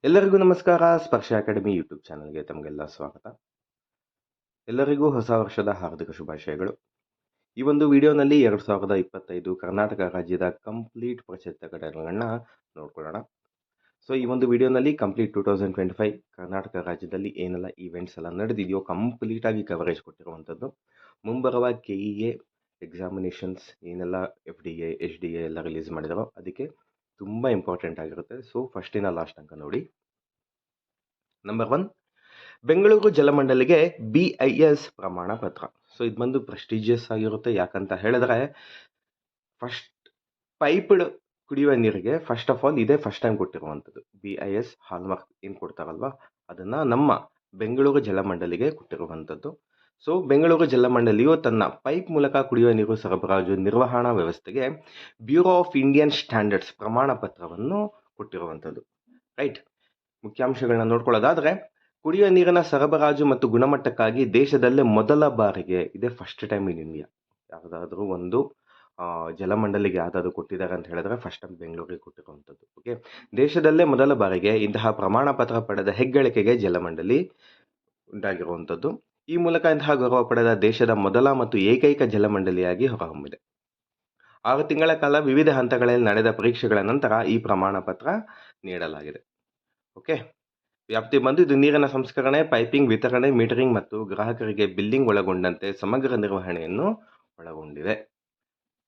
ಎಲ್ಲರಿಗೂ ನಮಸ್ಕಾರ. ಸ್ಪರ್ಶ ಅಕಾಡೆಮಿ ಯೂಟ್ಯೂಬ್ ಚಾನಲ್ಗೆ ತಮಗೆಲ್ಲ ಸ್ವಾಗತ. ಎಲ್ಲರಿಗೂ ಹೊಸ ವರ್ಷದ ಹಾರ್ದಿಕ ಶುಭಾಶಯಗಳು. ಈ ಒಂದು ವಿಡಿಯೋನಲ್ಲಿ 2025 ಕರ್ನಾಟಕ ರಾಜ್ಯದ ಕಂಪ್ಲೀಟ್ ಪ್ರಚಲಿತ ಘಟನೆಗಳನ್ನ ನೋಡ್ಕೊಳ್ಳೋಣ. ಸೊ ಈ ಒಂದು ವಿಡಿಯೋನಲ್ಲಿ ಕಂಪ್ಲೀಟ್ 2025 ಕರ್ನಾಟಕ ರಾಜ್ಯದಲ್ಲಿ ಏನೆಲ್ಲ ಈವೆಂಟ್ಸ್ ಎಲ್ಲ ನಡೆದಿದೆಯೋ ಕಂಪ್ಲೀಟ್ ಆಗಿ ಕವರೇಜ್ ಕೊಟ್ಟಿರುವಂಥದ್ದು. ಮುಂಬರುವ KEA ಎಕ್ಸಾಮಿನೇಷನ್ಸ್ ಏನೆಲ್ಲ FDA HDA ಎಲ್ಲ ರಿಲೀಸ್ ಮಾಡಿದಾರೋ ಅದಕ್ಕೆ ತುಂಬ ಇಂಪಾರ್ಟೆಂಟ್ ಆಗಿರುತ್ತೆ. ಸೊ ಫಸ್ಟಿನ ಲಾಸ್ಟ್ ತನಕ ನೋಡಿ. ನಂಬರ್ 1, ಬೆಂಗಳೂರು ಜಲಮಂಡಲಿಗೆ BIS ಪ್ರಮಾಣ ಪತ್ರ. ಸೊ ಇದು ಬಂದು ಪ್ರೆಸ್ಟೀಜಿಯಸ್ ಆಗಿರುತ್ತೆ. ಯಾಕಂತ ಹೇಳಿದ್ರೆ ಫಸ್ಟ್ ಪೈಪ್ಡ್ ಕುಡಿಯುವ ನೀರಿಗೆ ಫಸ್ಟ್ ಆಫ್ ಆಲ್ ಇದೇ ಫಸ್ಟ್ ಟೈಮ್ ಕೊಟ್ಟಿರುವಂಥದ್ದು. BIS ಹಾಲ್ಮಾರ್ಕ್ ಏನು ಕೊಡ್ತಾರಲ್ವಾ ಅದನ್ನು ನಮ್ಮ ಬೆಂಗಳೂರು ಜಲಮಂಡಲಿಗೆ ಕೊಟ್ಟಿರುವಂಥದ್ದು. ಸೊ ಬೆಂಗಳೂರು ಜಲಮಂಡಲಿಯು ತನ್ನ ಪೈಪ್ ಮೂಲಕ ಕುಡಿಯುವ ನೀರು ಸರಬರಾಜು ನಿರ್ವಹಣಾ ವ್ಯವಸ್ಥೆಗೆ ಬ್ಯೂರೋ ಆಫ್ ಇಂಡಿಯನ್ ಸ್ಟ್ಯಾಂಡರ್ಡ್ಸ್ ಪ್ರಮಾಣ ಪತ್ರವನ್ನು ಕೊಟ್ಟಿರುವಂಥದ್ದು. ರೈಟ್, ಮುಖ್ಯಾಂಶಗಳನ್ನ ನೋಡ್ಕೊಳ್ಳೋದಾದ್ರೆ, ಕುಡಿಯುವ ನೀರಿನ ಸರಬರಾಜು ಮತ್ತು ಗುಣಮಟ್ಟಕ್ಕಾಗಿ ದೇಶದಲ್ಲೇ ಮೊದಲ ಬಾರಿಗೆ, ಇದೇ ಫಸ್ಟ್ ಟೈಮ್ ಇನ್ ಇಂಡಿಯಾ, ಯಾವುದಾದ್ರೂ ಒಂದು ಜಲಮಂಡಲಿಗೆ ಯಾವುದಾದ್ರು ಕೊಟ್ಟಿದ್ದಾರೆ ಅಂತ ಹೇಳಿದ್ರೆ ಫಸ್ಟ್ ಟೈಮ್ ಬೆಂಗಳೂರಿಗೆ ಕೊಟ್ಟಿರುವಂಥದ್ದು. ಓಕೆ, ದೇಶದಲ್ಲೇ ಮೊದಲ ಬಾರಿಗೆ ಇಂತಹ ಪ್ರಮಾಣ ಪತ್ರ ಪಡೆದ ಹೆಗ್ಗಳಿಕೆಗೆ ಜಲಮಂಡಲಿ ಉಂಟಾಗಿರುವಂಥದ್ದು. ಈ ಮೂಲಕ ಇಂತಹ ಗೌರವ ಪಡೆದ ದೇಶದ ಮೊದಲ ಮತ್ತು ಏಕೈಕ ಜಲಮಂಡಲಿಯಾಗಿ ಹೊರಹೊಮ್ಮಿದೆ. 6 ತಿಂಗಳ ಕಾಲ ವಿವಿಧ ಹಂತಗಳಲ್ಲಿ ನಡೆದ ಪರೀಕ್ಷೆಗಳ ನಂತರ ಈ ಪ್ರಮಾಣ ಪತ್ರ ನೀಡಲಾಗಿದೆ. ಓಕೆ, ವ್ಯಾಪ್ತಿ ಬಂದು ಇದು ನೀರಿನ ಸಂಸ್ಕರಣೆ, ಪೈಪಿಂಗ್, ವಿತರಣೆ, ಮೀಟರಿಂಗ್ ಮತ್ತು ಗ್ರಾಹಕರಿಗೆ ಬಿಲ್ಲಿಂಗ್ ಒಳಗೊಂಡಂತೆ ಸಮಗ್ರ ನಿರ್ವಹಣೆಯನ್ನು ಒಳಗೊಂಡಿದೆ.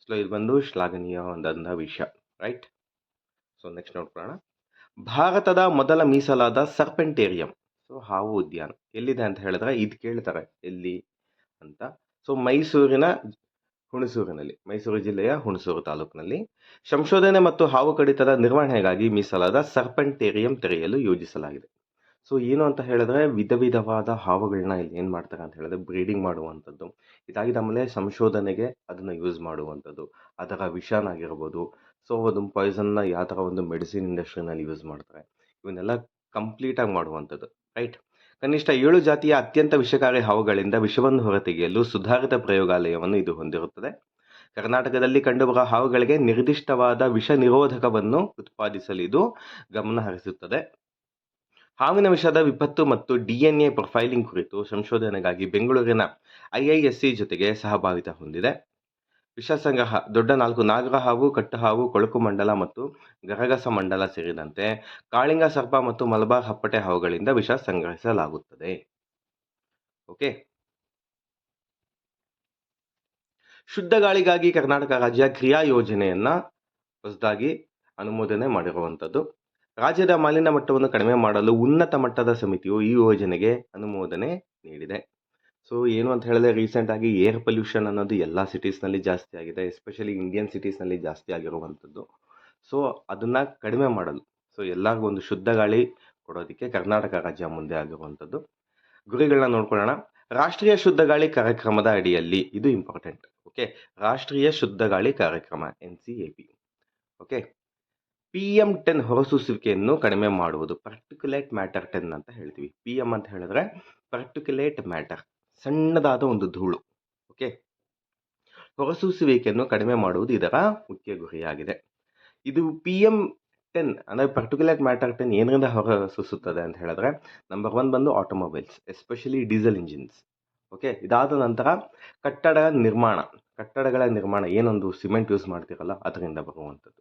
ಸೊ ಇದು ಬಂದು ಶ್ಲಾಘನೀಯವಾದಂತಹ ವಿಷಯ. ರೈಟ್, ಸೊ ನೆಕ್ಸ್ಟ್ ನೋಡ್ಕೊಳ್ಳೋಣ. ಭಾರತದ ಮೊದಲ ಮೀಸಲಾದ ಸರ್ಪೆಂಟೇರಿಯಂ, ಸೊ ಹಾವು ಉದ್ಯಾನ ಎಲ್ಲಿದೆ ಅಂತ ಹೇಳಿದ್ರೆ ಇದು ಕೇಳ್ತಾರೆ ಎಲ್ಲಿ ಅಂತ. ಸೊ ಮೈಸೂರು ಜಿಲ್ಲೆಯ ಹುಣಸೂರು ತಾಲೂಕಿನಲ್ಲಿ ಸಂಶೋಧನೆ ಮತ್ತು ಹಾವು ಕಡಿತದ ನಿರ್ವಹಣೆಗಾಗಿ ಮೀಸಲಾದ ಸರ್ಪೆಂಟೇರಿಯಂ ತೆರೆಯಲು ಯೋಜಿಸಲಾಗಿದೆ. ಸೊ ಏನು ಅಂತ ಹೇಳಿದ್ರೆ ವಿಧವಾದ ಹಾವುಗಳನ್ನ ಇಲ್ಲಿ ಏನು ಮಾಡ್ತಾರೆ ಅಂತ ಹೇಳಿದ್ರೆ ಬ್ರೀಡಿಂಗ್ ಮಾಡುವಂಥದ್ದು. ಇದಾಗಿದ್ದ ಆಮೇಲೆ ಸಂಶೋಧನೆಗೆ ಅದನ್ನು ಯೂಸ್ ಮಾಡುವಂಥದ್ದು, ಅದರ ವಿಷನಾಗಿರ್ಬೋದು. ಸೊ ಅದು ಪಾಯ್ಸನ್ನ ಯಾವ ಥರ ಒಂದು ಮೆಡಿಸಿನ್ ಇಂಡಸ್ಟ್ರಿನಲ್ಲಿ ಯೂಸ್ ಮಾಡ್ತಾರೆ, ಇವನ್ನೆಲ್ಲ ಕಂಪ್ಲೀಟಾಗಿ ಮಾಡುವಂಥದ್ದು. ರೈಟ್, ಕನಿಷ್ಠ 7 ಜಾತಿಯ ಅತ್ಯಂತ ವಿಷಕಾರಿ ಹಾವುಗಳಿಂದ ವಿಷವನ್ನು ಹೊರತೆಗೆಯಲು ಸುಧಾರಿತ ಪ್ರಯೋಗಾಲಯವನ್ನು ಇದು ಹೊಂದಿರುತ್ತದೆ. ಕರ್ನಾಟಕದಲ್ಲಿ ಕಂಡುಬರುವ ಹಾವುಗಳಿಗೆ ನಿರ್ದಿಷ್ಟವಾದ ವಿಷ ನಿರೋಧಕವನ್ನು ಉತ್ಪಾದಿಸಲು ಇದು ಗಮನ ಹರಿಸುತ್ತದೆ. ಹಾವಿನ ವಿಷದ ವಿಪತ್ತು ಮತ್ತು DNA ಪ್ರೊಫೈಲಿಂಗ್ ಕುರಿತು ಸಂಶೋಧನೆಗಾಗಿ ಬೆಂಗಳೂರಿನ IISc ಜೊತೆಗೆ ಸಹಭಾಗಿತ್ವ ಹೊಂದಿದೆ. ವಿಷ ಸಂಗ್ರಹ ದೊಡ್ಡ 4 ನಾಗರ ಹಾವು, ಕಟ್ಟು ಹಾವು, ಕೊಳಕು ಮಂಡಲ ಮತ್ತು ಗರಗಸ ಮಂಡಲ ಸೇರಿದಂತೆ ಕಾಳಿಂಗ ಸರ್ಪ ಮತ್ತು ಮಲಬಾರ್ ಹಪ್ಪಟೆ ಹಾವುಗಳಿಂದ ವಿಷ ಸಂಗ್ರಹಿಸಲಾಗುತ್ತದೆ. ಓಕೆ, ಶುದ್ಧ ಗಾಳಿಗಾಗಿ ಕರ್ನಾಟಕ ರಾಜ್ಯ ಕ್ರಿಯಾ ಯೋಜನೆಯನ್ನ ಹೊಸದಾಗಿ ಅನುಮೋದನೆ ಮಾಡಿರುವಂಥದ್ದು. ರಾಜ್ಯದ ಮಾಲಿನ್ಯ ಮಟ್ಟವನ್ನು ಕಡಿಮೆ ಮಾಡಲು ಉನ್ನತ ಮಟ್ಟದ ಸಮಿತಿಯು ಈ ಯೋಜನೆಗೆ ಅನುಮೋದನೆ ನೀಡಿದೆ. ಸೊ ಏನು ಅಂತ ಹೇಳಿದ್ರೆ ರೀಸೆಂಟ್ ಆಗಿ ಏರ್ ಪೊಲ್ಯೂಷನ್ ಅನ್ನೋದು ಎಲ್ಲ ಸಿಟೀಸ್ನಲ್ಲಿ ಜಾಸ್ತಿ ಆಗಿದೆ, ಎಸ್ಪೆಷಲಿ ಇಂಡಿಯನ್ ಸಿಟೀಸ್ನಲ್ಲಿ ಜಾಸ್ತಿ ಆಗಿರುವಂಥದ್ದು. ಸೊ ಅದನ್ನು ಕಡಿಮೆ ಮಾಡಲು, ಸೊ ಎಲ್ಲರಿಗೂ ಒಂದು ಶುದ್ಧ ಗಾಳಿ ಕೊಡೋದಕ್ಕೆ ಕರ್ನಾಟಕ ರಾಜ್ಯ ಮುಂದೆ ಆಗಿರುವಂಥದ್ದು. ಗುರಿಗಳನ್ನ ನೋಡ್ಕೊಳ್ಳೋಣ. ರಾಷ್ಟ್ರೀಯ ಶುದ್ಧ ಗಾಳಿ ಕಾರ್ಯಕ್ರಮದ ಅಡಿಯಲ್ಲಿ, ಇದು ಇಂಪಾರ್ಟೆಂಟ್. ಓಕೆ, ರಾಷ್ಟ್ರೀಯ ಶುದ್ಧ ಗಾಳಿ ಕಾರ್ಯಕ್ರಮ NCAP. ಓಕೆ, PM10 ಹೊರಸೂಸುವಿಕೆಯನ್ನು ಕಡಿಮೆ ಮಾಡುವುದು, ಪರ್ಟಿಕ್ಯುಲೇಟ್ ಮ್ಯಾಟರ್ 10 ಅಂತ ಹೇಳ್ತೀವಿ. PM ಅಂತ ಹೇಳಿದ್ರೆ ಪರ್ಟಿಕ್ಯುಲೇಟ್ ಮ್ಯಾಟರ್, ಸಣ್ಣದಾದ ಒಂದು ಧೂಳು. ಓಕೆ, ಹೊರಸೂಸುವಿಕೆಯನ್ನು ಕಡಿಮೆ ಮಾಡುವುದು ಇದರ ಮುಖ್ಯ ಗುರಿಯಾಗಿದೆ. ಇದು PM10 ಅಂದರೆ ಪರ್ಟಿಕ್ಯುಲೇಟ್ ಮ್ಯಾಟರ್ 10 ಏನರಿಂದ ಹೊರಸೂಸುತ್ತದೆ ಅಂತ ಹೇಳಿದ್ರೆ, ನಂಬರ್ 1 ಬಂದು automobiles, especially diesel engines. Okay, ಇದಾದ ನಂತರ ಕಟ್ಟಡಗಳ ನಿರ್ಮಾಣ ಏನೊಂದು ಸಿಮೆಂಟ್ ಯೂಸ್ ಮಾಡ್ತಿರಲ್ಲ ಅದರಿಂದ ಬರುವಂಥದ್ದು.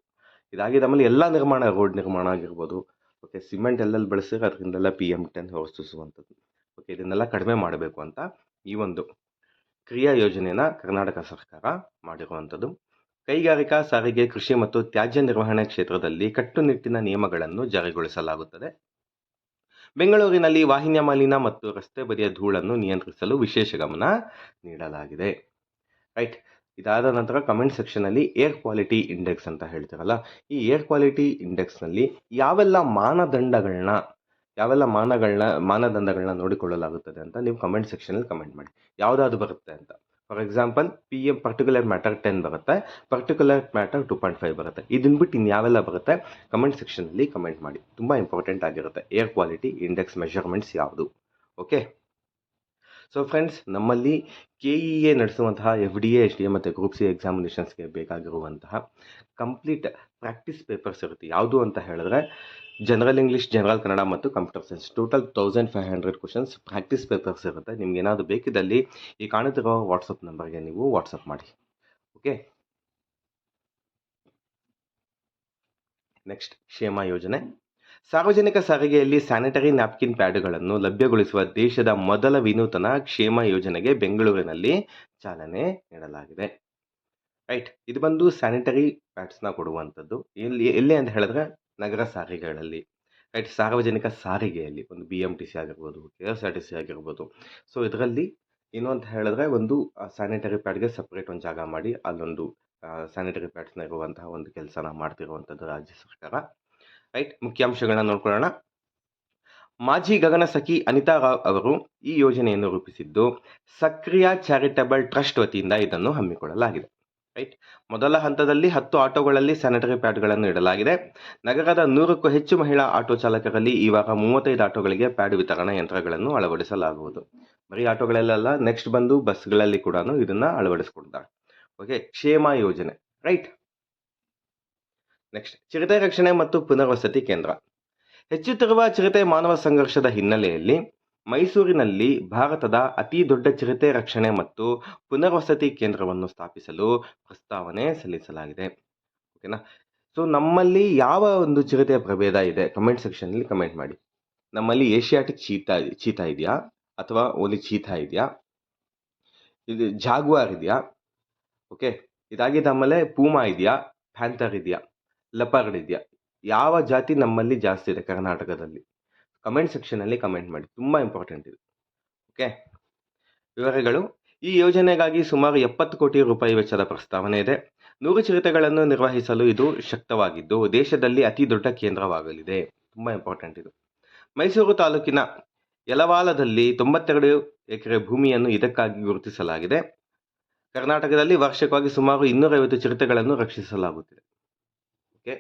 ಇದಾಗಿದ್ದ ಆಮೇಲೆ ಎಲ್ಲ ನಿರ್ಮಾಣ, ರೋಡ್ ನಿರ್ಮಾಣ ಆಗಿರ್ಬೋದು. ಓಕೆ, ಸಿಮೆಂಟ್ ಎಲ್ಲೆಲ್ಲಿ ಬಳಸಿದ್ರೆ ಅದರಿಂದೆಲ್ಲ PM10 ಹೊರಸೂಸುವಂಥದ್ದು. ಓಕೆ, ಇದನ್ನೆಲ್ಲ ಕಡಿಮೆ ಮಾಡಬೇಕು ಅಂತ ಈ ಒಂದು ಕ್ರಿಯಾ ಯೋಜನೆನ ಕರ್ನಾಟಕ ಸರ್ಕಾರ ಮಾಡಿರುವಂಥದ್ದು. ಕೈಗಾರಿಕಾ, ಸಾರಿಗೆ, ಕೃಷಿ ಮತ್ತು ತ್ಯಾಜ್ಯ ನಿರ್ವಹಣೆ ಕ್ಷೇತ್ರದಲ್ಲಿ ಕಟ್ಟುನಿಟ್ಟಿನ ನಿಯಮಗಳನ್ನು ಜಾರಿಗೊಳಿಸಲಾಗುತ್ತದೆ. ಬೆಂಗಳೂರಿನಲ್ಲಿ ವಾಹಿನ್ಯ ಮಾಲಿನ್ಯ ಮತ್ತು ರಸ್ತೆ ಬದಿಯ ಧೂಳನ್ನು ನಿಯಂತ್ರಿಸಲು ವಿಶೇಷ ಗಮನ ನೀಡಲಾಗಿದೆ. ರೈಟ್, ಇದಾದ ನಂತರ ಕಮೆಂಟ್ ಸೆಕ್ಷನಲ್ಲಿ ಏರ್ ಕ್ವಾಲಿಟಿ ಇಂಡೆಕ್ಸ್ ಅಂತ ಹೇಳ್ತೀರಲ್ಲ, ಈ ಏರ್ ಕ್ವಾಲಿಟಿ ಇಂಡೆಕ್ಸ್ನಲ್ಲಿ ಯಾವೆಲ್ಲ ಮಾನದಂಡಗಳನ್ನ ನೋಡಿಕೊಳ್ಳಲಾಗುತ್ತದೆ ಅಂತ ನೀವು ಕಮೆಂಟ್ ಸೆಕ್ಷನಲ್ಲಿ ಕಮೆಂಟ್ ಮಾಡಿ, ಯಾವುದಾದ್ರು ಬರುತ್ತೆ ಅಂತ. For example PM particular matter 10 ಬರುತ್ತೆ, ಪರ್ಟಿಕ್ಯುಲರ್ ಮ್ಯಾಟರ್ 2.5 ಬರುತ್ತೆ. ಇದನ್ನ ಬಿಟ್ಟು ಇನ್ಯಾವೆಲ್ಲ ಬರುತ್ತೆ ಕಮೆಂಟ್ ಸೆಕ್ಷನಲ್ಲಿ ಕಮೆಂಟ್ ಮಾಡಿ, ತುಂಬ ಇಂಪಾರ್ಟೆಂಟ್ ಆಗಿರುತ್ತೆ ಏರ್ ಕ್ವಾಲಿಟಿ ಇಂಡೆಕ್ಸ್ ಮೆಷರ್ಮೆಂಟ್ಸ್ ಯಾವುದು. ಓಕೆ, ಸೊ ಫ್ರೆಂಡ್ಸ್, ನಮ್ಮಲ್ಲಿ KEA ನಡೆಸುವಂತಹ FDA HDA ಮತ್ತು ಗ್ರೂಪ್ C ಎಕ್ಸಾಮಿನೇಷನ್ಸ್ಗೆ ಬೇಕಾಗಿರುವಂತಹ ಕಂಪ್ಲೀಟ್ ಪ್ರಾಕ್ಟೀಸ್ ಪೇಪರ್ಸ್ ಇರುತ್ತೆ. ಯಾವುದು ಅಂತ ಹೇಳಿದ್ರೆ ಜನರಲ್ ಇಂಗ್ಲೀಷ್, ಜನರಲ್ ಕನ್ನಡ ಮತ್ತು computer science total 1500 questions practice papers ಇರುತ್ತೆ. ನಿಮ್ಗೆ ಏನಾದರೂ ಬೇಕಿದ್ದಲ್ಲಿ ಈ ಕಾಣುತ್ತಿರೋ ವಾಟ್ಸಪ್ ನಂಬರ್ಗೆ ನೀವು ವಾಟ್ಸಪ್ ಮಾಡಿ. ಓಕೆ, ನೆಕ್ಸ್ಟ್ ಕ್ಷೇಮ ಯೋಜನೆ. ಸಾರ್ವಜನಿಕ ಸಾರಿಗೆಯಲ್ಲಿ ಸ್ಯಾನಿಟರಿ ನ್ಯಾಪ್ಕಿನ್ ಪ್ಯಾಡ್ಗಳನ್ನು ಲಭ್ಯಗೊಳಿಸುವ ದೇಶದ ಮೊದಲ ವಿನೂತನ ಕ್ಷೇಮ ಯೋಜನೆಗೆ ಬೆಂಗಳೂರಿನಲ್ಲಿ ಚಾಲನೆ ನೀಡಲಾಗಿದೆ. ರೈಟ್, ಇದು ಬಂದು ಸ್ಯಾನಿಟರಿ ಪ್ಯಾಡ್ಸ್ನ ಕೊಡುವಂಥದ್ದು ಎಲ್ಲಿ ಅಂತ ಹೇಳಿದ್ರೆ ನಗರ ಸಾರಿಗೆಗಳಲ್ಲಿ, ರೈಟ್, ಸಾರ್ವಜನಿಕ ಸಾರಿಗೆಯಲ್ಲಿ ಒಂದು BMTC ಆಗಿರ್ಬೋದು, KSRTC ಆಗಿರ್ಬೋದು. ಸೊ ಇದರಲ್ಲಿ ಏನು ಅಂತ ಹೇಳಿದ್ರೆ ಒಂದು ಸ್ಯಾನಿಟರಿ ಪ್ಯಾಡ್ಗೆ ಸಪ್ರೇಟ್ ಒಂದು ಜಾಗ ಮಾಡಿ ಅಲ್ಲೊಂದು ಸ್ಯಾನಿಟರಿ ಪ್ಯಾಡ್ಸ್ನ ಇರುವಂತಹ ಒಂದು ಕೆಲಸನ ಮಾಡ್ತಿರುವಂಥದ್ದು ರಾಜ್ಯ ಸರ್ಕಾರ. ರೈಟ್, ಮುಖ್ಯಾಂಶಗಳನ್ನ ನೋಡ್ಕೊಳ್ಳೋಣ. ಮಾಜಿ ಗಗನಸಖಿ ಅನಿತಾ ರಾವ್ ಅವರು ಈ ಯೋಜನೆಯನ್ನು ರೂಪಿಸಿದ್ದು ಸಕ್ರಿಯ ಚಾರಿಟಬಲ್ ಟ್ರಸ್ಟ್ ವತಿಯಿಂದ ಇದನ್ನು ಹಮ್ಮಿಕೊಳ್ಳಲಾಗಿದೆ. ರೈಟ್, ಮೊದಲ ಹಂತದಲ್ಲಿ 10 ಆಟೋಗಳಲ್ಲಿ ಸ್ಯಾನಿಟರಿ ಪ್ಯಾಡ್ಗಳನ್ನು ಇಡಲಾಗಿದೆ. ನಗರದ 100ಕ್ಕೂ ಹೆಚ್ಚು ಮಹಿಳಾ ಆಟೋ ಚಾಲಕರಲ್ಲಿ ಈ ವಾರ 35 ಆಟೋಗಳಿಗೆ ಪ್ಯಾಡ್ ವಿತರಣಾ ಯಂತ್ರಗಳನ್ನು ಅಳವಡಿಸಲಾಗುವುದು. ಬರೀ ಆಟೋಗಳಲ್ಲ, ನೆಕ್ಸ್ಟ್ ಬಂದು ಬಸ್ಗಳಲ್ಲಿ ಕೂಡ ಇದನ್ನ ಅಳವಡಿಸಿಕೊಡ್ತಾರೆ. ಓಕೆ, ಕ್ಷೇಮ ಯೋಜನೆ. ರೈಟ್, ನೆಕ್ಸ್ಟ್ ಚಿರತೆ ರಕ್ಷಣೆ ಮತ್ತು ಪುನರ್ವಸತಿ ಕೇಂದ್ರ. ಹೆಚ್ಚುತ್ತಿರುವ ಚಿರತೆ ಮಾನವ ಸಂಘರ್ಷದ ಹಿನ್ನೆಲೆಯಲ್ಲಿ ಮೈಸೂರಿನಲ್ಲಿ ಭಾರತದ ಅತಿ ದೊಡ್ಡ ಚಿರತೆ ರಕ್ಷಣೆ ಮತ್ತು ಪುನರ್ವಸತಿ ಕೇಂದ್ರವನ್ನು ಸ್ಥಾಪಿಸಲು ಪ್ರಸ್ತಾವನೆ ಸಲ್ಲಿಸಲಾಗಿದೆ. ಓಕೆನಾ. ಸೊ ನಮ್ಮಲ್ಲಿ ಯಾವ ಒಂದು ಚಿರತೆಯ ಪ್ರಭೇದ ಇದೆ ಕಮೆಂಟ್ ಸೆಕ್ಷನಲ್ಲಿ ಕಮೆಂಟ್ ಮಾಡಿ. ನಮ್ಮಲ್ಲಿ ಏಷಿಯಾಟಿಕ್ ಚೀತಾ ಇದೆಯಾ, ಅಥವಾ ಓಲಿ ಚೀತಾ ಇದೆಯಾ, ಇದು ಜಾಗ್ವಾರ್ ಇದೆಯಾ, ಓಕೆ, ಇದಾಗಿದ್ದ ಆಮೇಲೆ ಪೂಮಾ ಇದೆಯಾ, ಪ್ಯಾಂಥರ್ ಇದೆಯಾ, ಲೆಪರ್ಡ್ ಇದೆಯಾ, ಯಾವ ಜಾತಿ ನಮ್ಮಲ್ಲಿ ಜಾಸ್ತಿ ಇದೆ ಕರ್ನಾಟಕದಲ್ಲಿ ಕಮೆಂಟ್ ಸೆಕ್ಷನಲ್ಲಿ ಕಮೆಂಟ್ ಮಾಡಿ, ತುಂಬ ಇಂಪಾರ್ಟೆಂಟ್ ಇದು. ಓಕೆ, ವಿವರಗಳು. ಈ ಯೋಜನೆಗಾಗಿ ಸುಮಾರು 70 ಕೋಟಿ ರೂಪಾಯಿ ವೆಚ್ಚದ ಪ್ರಸ್ತಾವನೆ ಇದೆ. 100 ಚಿರತೆಗಳನ್ನು ನಿರ್ವಹಿಸಲು ಇದು ಶಕ್ತವಾಗಿದ್ದು ದೇಶದಲ್ಲಿ ಅತಿ ದೊಡ್ಡ ಕೇಂದ್ರವಾಗಲಿದೆ. ತುಂಬ ಇಂಪಾರ್ಟೆಂಟ್ ಇದು. ಮೈಸೂರು ತಾಲೂಕಿನ ಯಲವಾಲದಲ್ಲಿ 92 ಎಕರೆ ಭೂಮಿಯನ್ನು ಇದಕ್ಕಾಗಿ ಗುರುತಿಸಲಾಗಿದೆ. ಕರ್ನಾಟಕದಲ್ಲಿ ವಾರ್ಷಿಕವಾಗಿ ಸುಮಾರು 250 ಚಿರತೆಗಳನ್ನು ರಕ್ಷಿಸಲಾಗುತ್ತಿದೆ. ಓಕೆ,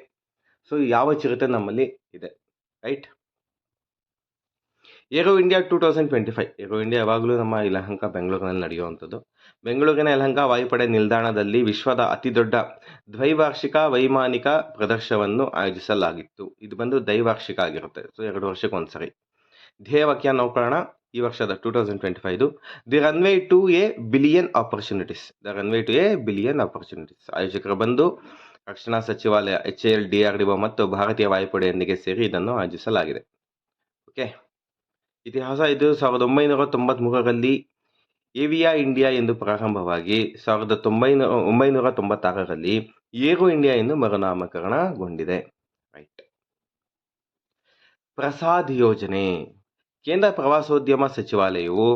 ಸೊ ಯಾವ ಚಿರತೆ ನಮ್ಮಲ್ಲಿ ಇದೆ. Right, Aero India 2025. Aero India ಯಾವಾಗಲೂ ನಮ್ಮ ಯಲಹಂಕ ಬೆಂಗಳೂರಿನಲ್ಲಿ ನಡೆಯುವಂಥದ್ದು. ಬೆಂಗಳೂರಿನ ಯಲಹಂಕ ವಾಯುಪಡೆ ನಿಲ್ದಾಣದಲ್ಲಿ ವಿಶ್ವದ ಅತಿ ದೊಡ್ಡ ದ್ವೈವಾರ್ಷಿಕ ವೈಮಾನಿಕ ಪ್ರದರ್ಶನವನ್ನು ಆಯೋಜಿಸಲಾಗಿತ್ತು. ಇದು ಬಂದು ದ್ವೈವಾರ್ಷಿಕ ಆಗಿರುತ್ತೆ, ಸೊ 2 ವರ್ಷಕ್ಕೊಂದ್ಸರಿ. ಧ್ಯೇಯವಾಕ್ಯ ನೋಡ್ಕೊಳ್ಳೋಣ. ಈ ವರ್ಷದ 2025 the runway to a billion opportunities. The runway to a billion opportunities. ಆಯೋಜಕರು ಬಂದು ರಕ್ಷಣಾ ಸಚಿವಾಲಯ, HAL, DRDO ಮತ್ತು ಭಾರತೀಯ ವಾಯುಪಡೆಯೊಂದಿಗೆ ಸೇರಿ ಇದನ್ನು ಆಯೋಜಿಸಲಾಗಿದೆ. ಓಕೆ, ಇತಿಹಾಸ. ಇದು 1993ರಲ್ಲಿ ಏವಿಯಾ ಇಂಡಿಯಾ ಎಂದು ಪ್ರಾರಂಭವಾಗಿ 1996ರಲ್ಲಿ ಏರೋ ಇಂಡಿಯಾ ಎಂದು ಮರುನಾಮಕರಣಗೊಂಡಿದೆ. ರೈಟ್, ಪ್ರಸಾದ್ ಯೋಜನೆ. ಕೇಂದ್ರ ಪ್ರವಾಸೋದ್ಯಮ ಸಚಿವಾಲಯವು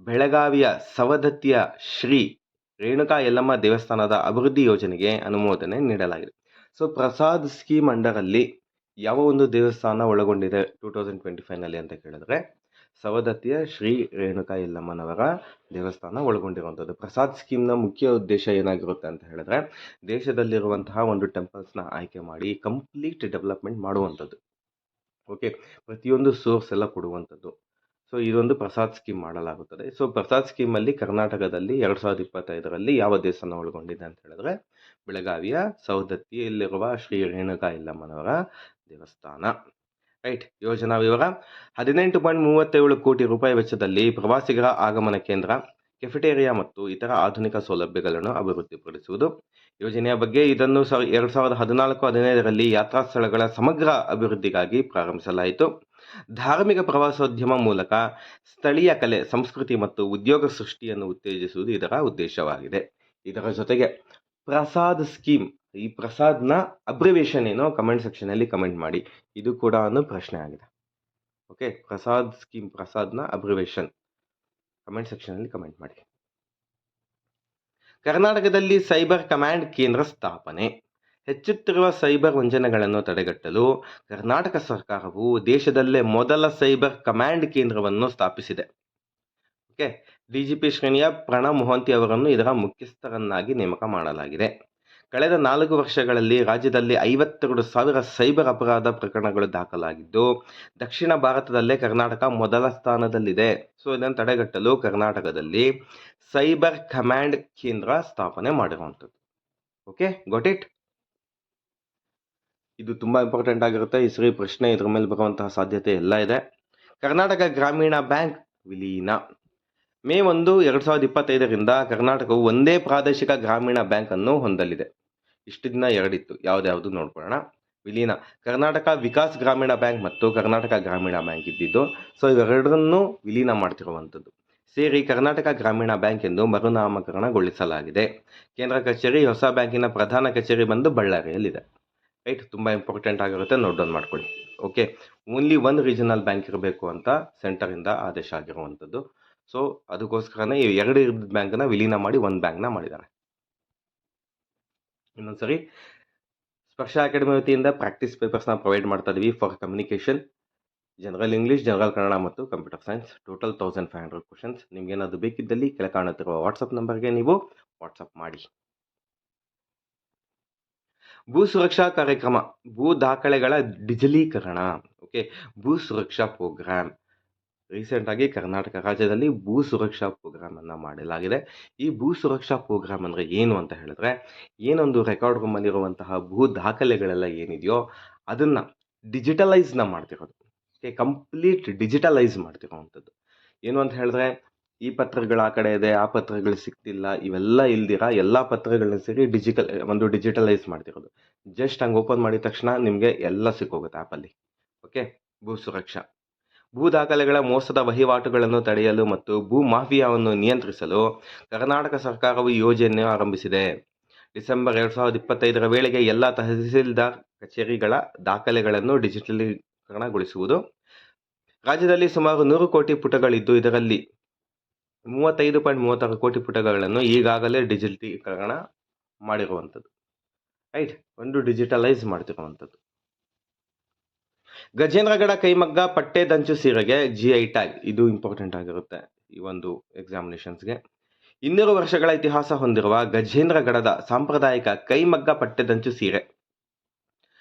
ಬೆಳಗಾವಿಯ ಸವದತ್ತಿಯ ಶ್ರೀ ರೇಣುಕಾ ಯಲ್ಲಮ್ಮ ದೇವಸ್ಥಾನದ ಅಭಿವೃದ್ಧಿ ಯೋಜನೆಗೆ ಅನುಮೋದನೆ ನೀಡಲಾಗಿದೆ. ಸೊ ಪ್ರಸಾದ್ ಸ್ಕೀಮ್ ಅಂಡರಲ್ಲಿ ಯಾವ ಒಂದು ದೇವಸ್ಥಾನ ಒಳಗೊಂಡಿದೆ 2025ನಲ್ಲಿ ಅಂತ ಕೇಳಿದ್ರೆ ಸವದತ್ತಿಯ ಶ್ರೀ ರೇಣುಕಾ ಯಲ್ಲಮ್ಮನವರ ದೇವಸ್ಥಾನ ಒಳಗೊಂಡಿರುವಂಥದ್ದು. ಪ್ರಸಾದ್ ಸ್ಕೀಮ್ನ ಮುಖ್ಯ ಉದ್ದೇಶ ಏನಾಗಿರುತ್ತೆ ಅಂತ ಹೇಳಿದ್ರೆ ದೇಶದಲ್ಲಿರುವಂತಹ ಒಂದು ಟೆಂಪಲ್ಸ್ನ ಆಯ್ಕೆ ಮಾಡಿ ಕಂಪ್ಲೀಟ್ ಡೆವಲಪ್ಮೆಂಟ್ ಮಾಡುವಂಥದ್ದು. ಓಕೆ, ಪ್ರತಿಯೊಂದು ಸೋರ್ಸ್ ಎಲ್ಲ ಕೊಡುವಂಥದ್ದು. ಸೊ ಇದೊಂದು ಪ್ರಸಾದ್ ಸ್ಕೀಮ್ ಮಾಡಲಾಗುತ್ತದೆ. ಸೊ ಪ್ರಸಾದ್ ಸ್ಕೀಮಲ್ಲಿ ಕರ್ನಾಟಕದಲ್ಲಿ 2025ರಲ್ಲಿ ಯಾವ ದೇವಸ್ಥಾನ ಒಳಗೊಂಡಿದೆ ಅಂತ ಹೇಳಿದ್ರೆ ಬೆಳಗಾವಿಯ ಸವದತ್ತಿಯಲ್ಲಿರುವ ಶ್ರೀ ರೇಣುಕಾ ಯಲ್ಲಮ್ಮನವರ ದೇವಸ್ಥಾನ. ರೈಟ್, ಯೋಜನಾ ವಿವರ. 18.37 ಕೋಟಿ ರೂಪಾಯಿ ವೆಚ್ಚದಲ್ಲಿ ಪ್ರವಾಸಿಗರ ಆಗಮನ ಕೇಂದ್ರ, ಕೆಫೆಟೇರಿಯಾ ಮತ್ತು ಇತರ ಆಧುನಿಕ ಸೌಲಭ್ಯಗಳನ್ನು ಅಭಿವೃದ್ಧಿಪಡಿಸುವುದು. ಯೋಜನೆಯ ಬಗ್ಗೆ ಇದನ್ನು 2014-15ರಲ್ಲಿ ಯಾತ್ರಾ ಸ್ಥಳಗಳ ಸಮಗ್ರ ಅಭಿವೃದ್ಧಿಗಾಗಿ ಪ್ರಾರಂಭಿಸಲಾಯಿತು. ಧಾರ್ಮಿಕ ಪ್ರವಾಸೋದ್ಯಮ ಮೂಲಕ ಸ್ಥಳೀಯ ಕಲೆ, ಸಂಸ್ಕೃತಿ ಮತ್ತು ಉದ್ಯೋಗ ಸೃಷ್ಟಿಯನ್ನು ಉತ್ತೇಜಿಸುವುದು ಇದರ ಉದ್ದೇಶವಾಗಿದೆ. ಇದರ ಜೊತೆಗೆ ಪ್ರಸಾದ್ ಸ್ಕೀಮ್, ಈ ಪ್ರಸಾದ್ನ ಅಬ್ರಿವೇಷನ್ ಏನೋ ಕಮೆಂಟ್ ಸೆಕ್ಷನಲ್ಲಿ ಕಮೆಂಟ್ ಮಾಡಿ. ಇದು ಕೂಡ ಒಂದು ಪ್ರಶ್ನೆ ಆಗಿದೆ. ಓಕೆ, ಪ್ರಸಾದ್ ಸ್ಕೀಮ್, ಪ್ರಸಾದ್ನ ಅಬ್ರಿವೇಷನ್ ಕಮೆಂಟ್ ಸೆಕ್ಷನಲ್ಲಿ ಕಮೆಂಟ್ ಮಾಡಿ. ಕರ್ನಾಟಕದಲ್ಲಿ ಸೈಬರ್ ಕಮಾಂಡ್ ಕೇಂದ್ರ ಸ್ಥಾಪನೆ. ಹೆಚ್ಚುತ್ತಿರುವ ಸೈಬರ್ ವಂಚನೆಗಳನ್ನು ತಡೆಗಟ್ಟಲು ಕರ್ನಾಟಕ ಸರ್ಕಾರವು ದೇಶದಲ್ಲೇ ಮೊದಲ ಸೈಬರ್ ಕಮಾಂಡ್ ಕೇಂದ್ರವನ್ನು ಸ್ಥಾಪಿಸಿದೆ. ಓಕೆ, DGP ಶ್ರೇಣಿಯ ಪ್ರಣವ್ ಮೊಹಂತಿ ಅವರನ್ನು ಇದರ ಮುಖ್ಯಸ್ಥರನ್ನಾಗಿ ನೇಮಕ ಮಾಡಲಾಗಿದೆ. ಕಳೆದ 4 ವರ್ಷಗಳಲ್ಲಿ ರಾಜ್ಯದಲ್ಲಿ 52,000 ಸೈಬರ್ ಅಪರಾಧ ಪ್ರಕರಣಗಳು ದಾಖಲಾಗಿದ್ದು ದಕ್ಷಿಣ ಭಾರತದಲ್ಲೇ ಕರ್ನಾಟಕ ಮೊದಲ ಸ್ಥಾನದಲ್ಲಿದೆ. ಸೊ ಇದನ್ನು ತಡೆಗಟ್ಟಲು ಕರ್ನಾಟಕದಲ್ಲಿ ಸೈಬರ್ ಕಮಾಂಡ್ ಕೇಂದ್ರ ಸ್ಥಾಪನೆ ಮಾಡಿರುವಂಥದ್ದು. Okay, got it. ಇದು ತುಂಬ ಇಂಪಾರ್ಟೆಂಟ್ ಆಗಿರುತ್ತೆ. ಈ ಸರಿ ಪ್ರಶ್ನೆ ಇದ್ರ ಮೇಲೆ ಬರುವಂತಹ ಸಾಧ್ಯತೆ ಎಲ್ಲ ಇದೆ. ಕರ್ನಾಟಕ ಗ್ರಾಮೀಣ ಬ್ಯಾಂಕ್ ವಿಲೀನ. ಮೇ 1, 2025ರಿಂದ ಕರ್ನಾಟಕವು ಒಂದೇ ಪ್ರಾದೇಶಿಕ ಗ್ರಾಮೀಣ ಬ್ಯಾಂಕ್ ಅನ್ನು ಹೊಂದಲಿದೆ. ಇಷ್ಟು ದಿನ ಎರಡಿತ್ತು, ಯಾವ್ದು ನೋಡ್ಕೊಳ್ಳೋಣ. ವಿಲೀನ. ಕರ್ನಾಟಕ ವಿಕಾಸ್ ಗ್ರಾಮೀಣ ಬ್ಯಾಂಕ್ ಮತ್ತು ಕರ್ನಾಟಕ ಗ್ರಾಮೀಣ ಬ್ಯಾಂಕ್ ಇದ್ದಿದ್ದು, ಸೊ ಇವೆರಡನ್ನೂ ವಿಲೀನ ಮಾಡ್ತಿರುವಂಥದ್ದು. ಸೇರಿ ಕರ್ನಾಟಕ ಗ್ರಾಮೀಣ ಬ್ಯಾಂಕ್ ಎಂದು ಮರುನಾಮಕರಣಗೊಳಿಸಲಾಗಿದೆ. ಕೇಂದ್ರ ಕಚೇರಿ, ಹೊಸ ಬ್ಯಾಂಕಿನ ಪ್ರಧಾನ ಕಚೇರಿ ಬಂದು ಬಳ್ಳಾರಿಯಲ್ಲಿದೆ. ರೈಟ್, ತುಂಬ ಇಂಪಾರ್ಟೆಂಟ್ ಆಗಿರುತ್ತೆ, ನೋಟ್ ಡೌನ್ ಮಾಡ್ಕೊಳ್ಳಿ. Okay, only one regional bank ಇರಬೇಕು ಅಂತ ಸೆಂಟರಿಂದ ಆದೇಶ ಆಗಿರುವಂಥದ್ದು. ಸೊ ಅದಕ್ಕೋಸ್ಕರನೇ ಈ ಎರಡು ಬ್ಯಾಂಕ್ನ ವಿಲೀನ ಮಾಡಿ ಒಂದು ಬ್ಯಾಂಕ್ನ ಮಾಡಿದ್ದಾರೆ. ಇನ್ನೊಂದ್ಸರಿ, ಸ್ಪರ್ಶ ಅಕಾಡೆಮಿ ವತಿಯಿಂದ ಪ್ರಾಕ್ಟೀಸ್ ಪೇಪರ್ಸ್ನ ಪ್ರೊವೈಡ್ ಮಾಡ್ತಾ ಇದೀವಿ for communication, general English, general Kannada ಮತ್ತು ಕಂಪ್ಯೂಟರ್ ಸೈನ್ಸ್. Total 1500 questions. ನಿಮ್ಗೆ ಏನಾದರೂ ಬೇಕಿದ್ದಲ್ಲಿ ಕೆಳ ಕಾಣುತ್ತಿರುವ ವಾಟ್ಸಪ್ ನಂಬರ್ಗೆ ನೀವು ವಾಟ್ಸಪ್ ಮಾಡಿ. ಭೂ ಸುರಕ್ಷಾ ಕಾರ್ಯಕ್ರಮ, ಭೂ ದಾಖಲೆಗಳ ಡಿಜಿಟಲೀಕರಣ. ಓಕೆ, ಭೂ ಸುರಕ್ಷಾ ಪ್ರೋಗ್ರಾಮ್ ರೀಸೆಂಟ್ ಆಗಿ ಕರ್ನಾಟಕ ರಾಜ್ಯದಲ್ಲಿ ಭೂ ಸುರಕ್ಷಾ ಪ್ರೋಗ್ರಾಮ್ ಅನ್ನ ಮಾಡಲಾಗಿದೆ. ಈ ಭೂ ಸುರಕ್ಷಾ ಪ್ರೋಗ್ರಾಮ್ ಅಂದ್ರೆ ಏನು ಅಂತ ಹೇಳಿದ್ರೆ, ಏನೊಂದು ರೆಕಾರ್ಡ್ ರೂಮ್ ಅಲ್ಲಿರುವಂತಹ ಭೂ ದಾಖಲೆಗಳೆಲ್ಲ ಏನಿದೆಯೋ ಅದನ್ನ ಡಿಜಿಟಲೈಸ್ನ ಮಾಡ್ತಿರೋದು. ಓಕೆ, ಕಂಪ್ಲೀಟ್ ಡಿಜಿಟಲೈಸ್ ಮಾಡ್ತಿರೋವಂಥದ್ದು. ಏನು ಅಂತ ಹೇಳಿದ್ರೆ, ಈ ಪತ್ರಗಳು ಆ ಕಡೆ ಇದೆ, ಆ ಪತ್ರಗಳು ಸಿಗ್ತಿಲ್ಲ, ಇವೆಲ್ಲ ಇಲ್ದಿರ ಎಲ್ಲ ಪತ್ರಗಳನ್ನ ಸೇರಿ ಡಿಜಿಟಲೈಸ್ ಮಾಡ್ತಿರೋದು. ಜಸ್ಟ್ ಹಂಗೆ ಓಪನ್ ಮಾಡಿದ ತಕ್ಷಣ ನಿಮಗೆ ಎಲ್ಲ ಸಿಕ್ಕೋಗುತ್ತೆ ಆ್ಯಪಲ್ಲಿ. ಓಕೆ, ಭೂ ಸುರಕ್ಷಾ. ಭೂ ದಾಖಲೆಗಳ ಮೋಸದ ವಹಿವಾಟುಗಳನ್ನು ತಡೆಯಲು ಮತ್ತು ಭೂ ಮಾಫಿಯಾವನ್ನು ನಿಯಂತ್ರಿಸಲು ಕರ್ನಾಟಕ ಸರ್ಕಾರವು ಯೋಜನೆ ಆರಂಭಿಸಿದೆ. ಡಿಸೆಂಬರ್ 2025ರ ವೇಳೆಗೆ ಎಲ್ಲ ತಹಸೀಲ್ದಾರ್ ಕಚೇರಿಗಳ ದಾಖಲೆಗಳನ್ನು ಡಿಜಿಟಲೀಕರಣಗೊಳಿಸುವುದು. ರಾಜ್ಯದಲ್ಲಿ ಸುಮಾರು 100 ಕೋಟಿ ಪುಟಗಳಿದ್ದು, ಇದರಲ್ಲಿ 35.36 ಕೋಟಿ ಪುಟಗಳನ್ನು ಈಗಾಗಲೇ ಡಿಜಿಟಲೀಕರಣ ಮಾಡಿರುವಂಥದ್ದು. ರೈಟ್, ಒಂದು ಡಿಜಿಟಲೈಸ್ ಮಾಡ್ತಿರುವಂಥದ್ದು. ಗಜೇಂದ್ರಗಡ ಕೈಮಗ್ಗ ಪಟ್ಟೆದಂಚು ಸೀರೆಗೆ GI ಟ್ಯಾಗ್. ಇದು ಇಂಪಾರ್ಟೆಂಟ್ ಆಗಿರುತ್ತೆ ಈ ಒಂದು ಎಕ್ಸಾಮಿನೇಷನ್ಸ್ಗೆ. 200 ವರ್ಷಗಳ ಇತಿಹಾಸ ಹೊಂದಿರುವ ಗಜೇಂದ್ರಗಡದ ಸಾಂಪ್ರದಾಯಿಕ ಕೈಮಗ್ಗ ಪಟ್ಟೆದಂಚು ಸೀರೆ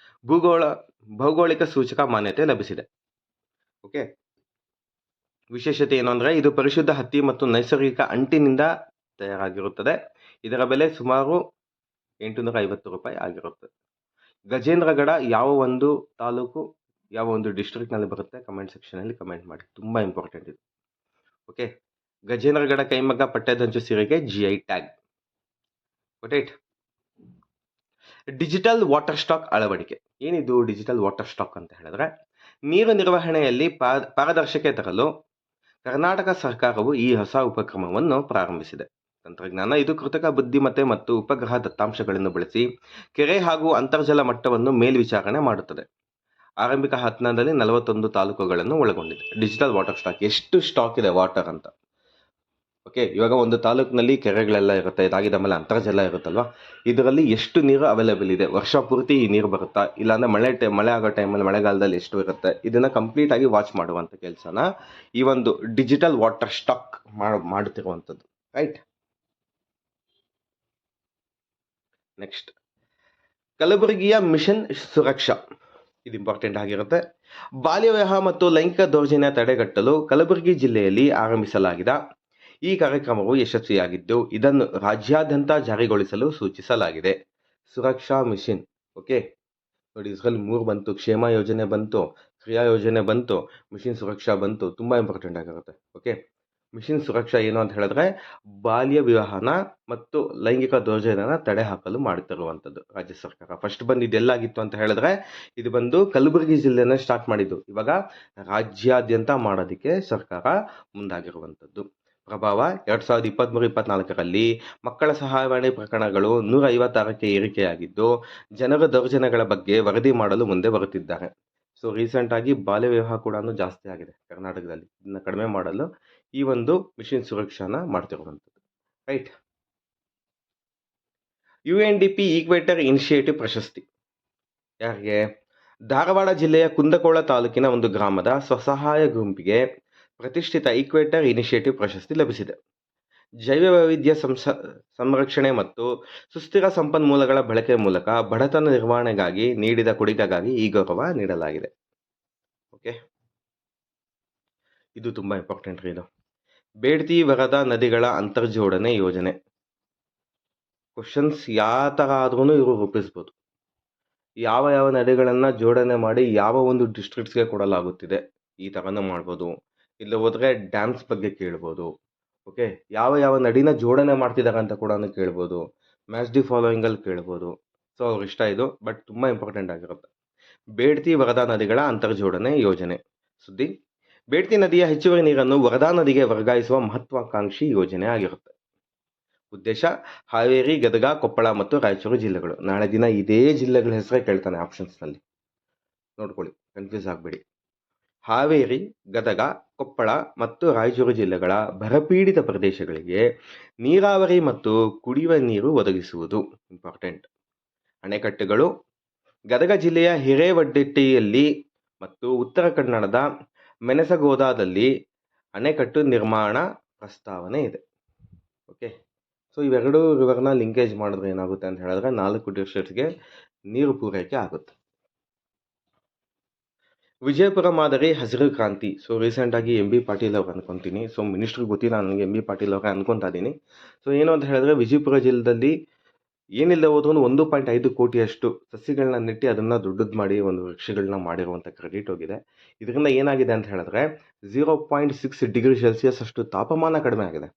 ಭೌಗೋಳಿಕ ಸೂಚಕ ಮಾನ್ಯತೆ ಲಭಿಸಿದೆ. ಓಕೆ, ವಿಶೇಷತೆ ಏನು ಅಂದರೆ, ಇದು ಪರಿಶುದ್ಧ ಹತ್ತಿ ಮತ್ತು ನೈಸರ್ಗಿಕ ಅಂಟಿನಿಂದ ತಯಾರಾಗಿರುತ್ತದೆ. ಇದರ ಬೆಲೆ ಸುಮಾರು 850 ರೂಪಾಯಿ ಆಗಿರುತ್ತದೆ. ಗಜೇಂದ್ರಗಡ ಯಾವ ಒಂದು ತಾಲೂಕು, ಯಾವ ಒಂದು ಡಿಸ್ಟ್ರಿಕ್ಟ್ನಲ್ಲಿ ಬರುತ್ತೆ, ಕಮೆಂಟ್ ಸೆಕ್ಷನಲ್ಲಿ ಕಮೆಂಟ್ ಮಾಡಿ. ತುಂಬ ಇಂಪಾರ್ಟೆಂಟ್ ಇದು. ಓಕೆ, ಗಜೇಂದ್ರಗಡ ಕೈಮಗ್ಗ ಪಟ್ಟೆದಂಚು ಸೀರೆಗೆ GI tag. Right. Digital water stock ಅಳವಡಿಕೆ. ಏನಿದು ಡಿಜಿಟಲ್ ವಾಟರ್ ಸ್ಟಾಕ್ ಅಂತ ಹೇಳಿದ್ರೆ, ನೀರು ನಿರ್ವಹಣೆಯಲ್ಲಿ ಪಾರದರ್ಶಕತೆ ತರಲು ಕರ್ನಾಟಕ ಸರ್ಕಾರವು ಈ ಹೊಸ ಉಪಕ್ರಮವನ್ನು ಪ್ರಾರಂಭಿಸಿದೆ. ತಂತ್ರಜ್ಞಾನ ಇದು ಕೃತಕ ಬುದ್ಧಿಮತ್ತೆ ಮತ್ತು ಉಪಗ್ರಹ ದತ್ತಾಂಶಗಳನ್ನು ಬಳಸಿ ಕೆರೆ ಹಾಗೂ ಅಂತರ್ಜಲ ಮಟ್ಟವನ್ನು ಮೇಲ್ವಿಚಾರಣೆ ಮಾಡುತ್ತದೆ. ಆರಂಭಿಕ ಹಂತದಲ್ಲಿ 41 ತಾಲೂಕುಗಳನ್ನು ಒಳಗೊಂಡಿದೆ. ಡಿಜಿಟಲ್ ವಾಟರ್ ಸ್ಟಾಕ್, ಎಷ್ಟು ಸ್ಟಾಕ್ ಇದೆ ವಾಟರ್ ಅಂತ. ಓಕೆ, ಇವಾಗ ಒಂದು ತಾಲೂಕಿನಲ್ಲಿ ಕೆರೆಗಳೆಲ್ಲ ಇರುತ್ತೆ, ಇದಾಗಿದ ಮೇಲೆ ಅಂತರ್ಜಲ ಇರುತ್ತಲ್ವಾ, ಇದರಲ್ಲಿ ಎಷ್ಟು ನೀರು ಅವೈಲೇಬಲ್ ಇದೆ, ವರ್ಷ ಪೂರ್ತಿ ಈ ನೀರು ಬರುತ್ತಾ, ಇಲ್ಲಾಂದ್ರೆ ಮಳೆ ಆಗೋ ಟೈಮಲ್ಲಿ ಮಳೆಗಾಲದಲ್ಲಿ ಎಷ್ಟು ಇರುತ್ತೆ, ಇದನ್ನ ಕಂಪ್ಲೀಟ್ ಆಗಿ ವಾಚ್ ಮಾಡುವಂಥ ಕೆಲಸನ ಈ ಒಂದು ಡಿಜಿಟಲ್ ವಾಟರ್ ಸ್ಟಾಕ್ ಮಾಡುತ್ತಿರುವಂಥದ್ದು. ರೈಟ್. ನೆಕ್ಸ್ಟ್, ಕಲಬುರಗಿಯ ಮಿಷನ್ ಸುರಕ್ಷಾ. ಇದು ಇಂಪಾರ್ಟೆಂಟ್ ಆಗಿರುತ್ತೆ. ಬಾಲ್ಯ ವಿವಾಹ ಮತ್ತು ಲೈಂಗಿಕ ದೌರ್ಜನ್ಯ ತಡೆಗಟ್ಟಲು ಕಲಬುರಗಿ ಜಿಲ್ಲೆಯಲ್ಲಿ ಆರಂಭಿಸಲಾಗಿದ್ದ ಈ ಕಾರ್ಯಕ್ರಮವು ಯಶಸ್ವಿಯಾಗಿದ್ದು, ಇದನ್ನು ರಾಜ್ಯಾದ್ಯಂತ ಜಾರಿಗೊಳಿಸಲು ಸೂಚಿಸಲಾಗಿದೆ. ಸುರಕ್ಷಾ ಮಿಷನ್. ಓಕೆ ನೋಡಿ, ಇದರಲ್ಲಿ 3 ಬಂತು. ಕ್ಷೇಮ ಯೋಜನೆ ಬಂತು, ಕ್ರಿಯಾ ಯೋಜನೆ ಬಂತು, ಮಿಷನ್ ಸುರಕ್ಷಾ ಬಂತು. ತುಂಬ ಇಂಪಾರ್ಟೆಂಟ್ ಆಗಿರುತ್ತೆ. ಓಕೆ, ಮಿಷನ್ ಸುರಕ್ಷಾ ಏನು ಅಂತ ಹೇಳಿದ್ರೆ, ಬಾಲ್ಯ ವಿವಾಹನ ಮತ್ತು ಲೈಂಗಿಕ ದೌರ್ಜನ್ಯನ ತಡೆ ಹಾಕಲು ಮಾಡುತ್ತಿರುವಂಥದ್ದು ರಾಜ್ಯ ಸರ್ಕಾರ. ಫಸ್ಟ್ ಬಂದು ಇದೆಲ್ಲಾಗಿತ್ತು ಅಂತ ಹೇಳಿದ್ರೆ, ಇದು ಬಂದು ಕಲಬುರಗಿ ಜಿಲ್ಲೆನ ಸ್ಟಾರ್ಟ್ ಮಾಡಿದ್ದು. ಇವಾಗ ರಾಜ್ಯಾದ್ಯಂತ ಮಾಡೋದಕ್ಕೆ ಸರ್ಕಾರ ಮುಂದಾಗಿರುವಂಥದ್ದು. ಪ್ರಭಾವ 2023-24ರಲ್ಲಿ ಮಕ್ಕಳ ಸಹಾಯವಾಣಿ ಪ್ರಕರಣಗಳು 156ಕ್ಕೆ ಏರಿಕೆಯಾಗಿದ್ದು, ಜನರು ದೌರ್ಜನ್ಯಗಳ ಬಗ್ಗೆ ವರದಿ ಮಾಡಲು ಮುಂದೆ ಬರುತ್ತಿದ್ದಾರೆ. ಸೊ ರೀಸೆಂಟ್ ಆಗಿ ಬಾಲ್ಯ ವಿವಾಹ ಕೂಡ ಜಾಸ್ತಿ ಆಗಿದೆ ಕರ್ನಾಟಕದಲ್ಲಿ. ಇದನ್ನ ಕಡಿಮೆ ಮಾಡಲು ಈ ಒಂದು ಮಿಷನ್ ಸುರಕ್ಷಾನ ಮಾಡ್ತಿರುವಂಥದ್ದು. ರೈಟ್. UNDP ಈಕ್ವೇಟರ್ ಇನಿಷಿಯೇಟಿವ್ ಪ್ರಶಸ್ತಿ ಯಾರಿಗೆ? ಧಾರವಾಡ ಜಿಲ್ಲೆಯ ಕುಂದಗೋಳ ತಾಲೂಕಿನ ಒಂದು ಗ್ರಾಮದ ಸ್ವಸಹಾಯ ಗುಂಪಿಗೆ ಪ್ರತಿಷ್ಠಿತ ಈಕ್ವೇಟರ್ ಇನಿಷಿಯೇಟಿವ್ ಪ್ರಶಸ್ತಿ ಲಭಿಸಿದೆ. ಜೈವ ವೈವಿಧ್ಯ ಸಂರಕ್ಷಣೆ ಮತ್ತು ಸುಸ್ಥಿರ ಸಂಪನ್ಮೂಲಗಳ ಬಳಕೆ ಮೂಲಕ ಬಡತನ ನಿರ್ವಹಣೆಗಾಗಿ ನೀಡಿದ ಕೊಡುಗೆಗಾಗಿ ಈ ಗೌರವ ನೀಡಲಾಗಿದೆ. ಓಕೆ, ಇದು ತುಂಬಾ ಇಂಪಾರ್ಟೆಂಟ್ ರೀ. ಇದು ಬೇಡ್ತಿ ವರದಾ ನದಿಗಳ ಅಂತರ್ಜೋಡಣೆ ಯೋಜನೆ. ಕ್ವಶನ್ಸ್ ಯಾವ ಥರ ಆದ್ರೂ ಇವರು ರೂಪಿಸ್ಬೋದು. ಯಾವ ಯಾವ ನದಿಗಳನ್ನು ಜೋಡಣೆ ಮಾಡಿ ಯಾವ ಒಂದು ಡಿಸ್ಟ್ರಿಕ್ಟ್ಸ್ಗೆ ಕೊಡಲಾಗುತ್ತಿದೆ, ಈ ಥರನೂ ಮಾಡ್ಬೋದು. ಇಲ್ಲ ಹೋದರೆ ಡ್ಯಾಮ್ಸ್ ಬಗ್ಗೆ ಕೇಳ್ಬೋದು. ಓಕೆ, ಯಾವ ಯಾವ ನದಿನ ಜೋಡಣೆ ಮಾಡ್ತಿದ್ದಾರೆ ಅಂತ ಕೂಡ ಕೇಳ್ಬೋದು. ಮ್ಯಾಚ್ ದಿ ಫಾಲೋಯಿಂಗಲ್ಲಿ ಕೇಳ್ಬೋದು. ಸೊ ಅವ್ರ ಇಷ್ಟ ಇದು, ಬಟ್ ತುಂಬ ಇಂಪಾರ್ಟೆಂಟ್ ಆಗಿರುತ್ತೆ. ಬೇಡ್ತಿ ವರದಾ ನದಿಗಳ ಅಂತರ್ಜೋಡಣೆ ಯೋಜನೆ ಸುದ್ದಿ. ಬೇಡ್ತಿ ನದಿಯ ಹೆಚ್ಚುವರಿ ನೀರನ್ನು ವರದಾ ನದಿಗೆ ವರ್ಗಾಯಿಸುವ ಮಹತ್ವಾಕಾಂಕ್ಷಿ ಯೋಜನೆ ಆಗಿರುತ್ತೆ. ಉದ್ದೇಶ ಹಾವೇರಿ, ಗದಗ, ಕೊಪ್ಪಳ ಮತ್ತು ರಾಯಚೂರು ಜಿಲ್ಲೆಗಳು. ನಾಳೆ ದಿನ ಇದೇ ಜಿಲ್ಲೆಗಳ ಹೆಸರೇ ಕೇಳ್ತಾನೆ ಆಪ್ಷನ್ಸ್ನಲ್ಲಿ, ನೋಡ್ಕೊಳ್ಳಿ, ಕನ್ಫ್ಯೂಸ್ ಆಗಬೇಡಿ. ಹಾವೇರಿ, ಗದಗ, ಕೊಪ್ಪಳ ಮತ್ತು ರಾಯಚೂರು ಜಿಲ್ಲೆಗಳ ಬರಪೀಡಿತ ಪ್ರದೇಶಗಳಿಗೆ ನೀರಾವರಿ ಮತ್ತು ಕುಡಿಯುವ ನೀರು ಒದಗಿಸುವುದು ಇಂಪಾರ್ಟೆಂಟ್. ಅಣೆಕಟ್ಟುಗಳು ಗದಗ ಜಿಲ್ಲೆಯ ಹಿರೇವಡ್ಡೆಟ್ಟಿಯಲ್ಲಿ ಮತ್ತು ಉತ್ತರ ಕನ್ನಡದ ಮೆಣಸಗೋದಾದಲ್ಲಿ ಅಣೆಕಟ್ಟು ನಿರ್ಮಾಣ ಪ್ರಸ್ತಾವನೆ ಇದೆ. ಓಕೆ, ಸೊ ಇವೆರಡು ರಿವರ್ನ ಲಿಂಕೇಜ್ ಮಾಡಿದ್ರೆ ಏನಾಗುತ್ತೆ ಅಂತ ಹೇಳಿದ್ರೆ 4 ಡಿಸ್ಟ್ರಿಕ್ಟ್ಸ್ಗೆ ನೀರು ಪೂರೈಕೆ ಆಗುತ್ತೆ. ವಿಜಯಪುರ ಮಾದರಿ ಹಸಿರು ಕ್ರಾಂತಿ. ಸೊ ರೀಸೆಂಟಾಗಿ ಎಂ ಬಿ ಪಾಟೀಲ್ ಅವ್ರು ಅನ್ಕೊತೀನಿ, ಸೊ ಮಿನಿಸ್ಟ್ರಿಗೆ ಗೊತ್ತಿಲ್ಲ ನನಗೆ, ಎಂ ಬಿ ಪಾಟೀಲ್ ಅವ್ರಿಗೆ ಅನ್ಕೊತಾ ಇದ್ದೀನಿ. ಸೊ ಏನು ಅಂತ ಹೇಳಿದ್ರೆ ವಿಜಯಪುರ ಜಿಲ್ಲೆಯಲ್ಲಿ ಏನಿಲ್ಲ ಹೋದ್ರೂ 1.5 ಕೋಟಿಯಷ್ಟು ಸಸಿಗಳನ್ನ ನೆಟ್ಟಿ ಅದನ್ನು ದೊಡ್ಡದು ಮಾಡಿ ಒಂದು ವೃಕ್ಷಗಳನ್ನ ಮಾಡಿರುವಂಥ ಕ್ರೆಡಿಟ್ ಹೋಗಿದೆ. ಇದರಿಂದ ಏನಾಗಿದೆ ಅಂತ ಹೇಳಿದ್ರೆ 0.6 ಡಿಗ್ರಿ ಸೆಲ್ಸಿಯಸ್ ಅಷ್ಟು ತಾಪಮಾನ ಕಡಿಮೆ ಆಗಿದೆ.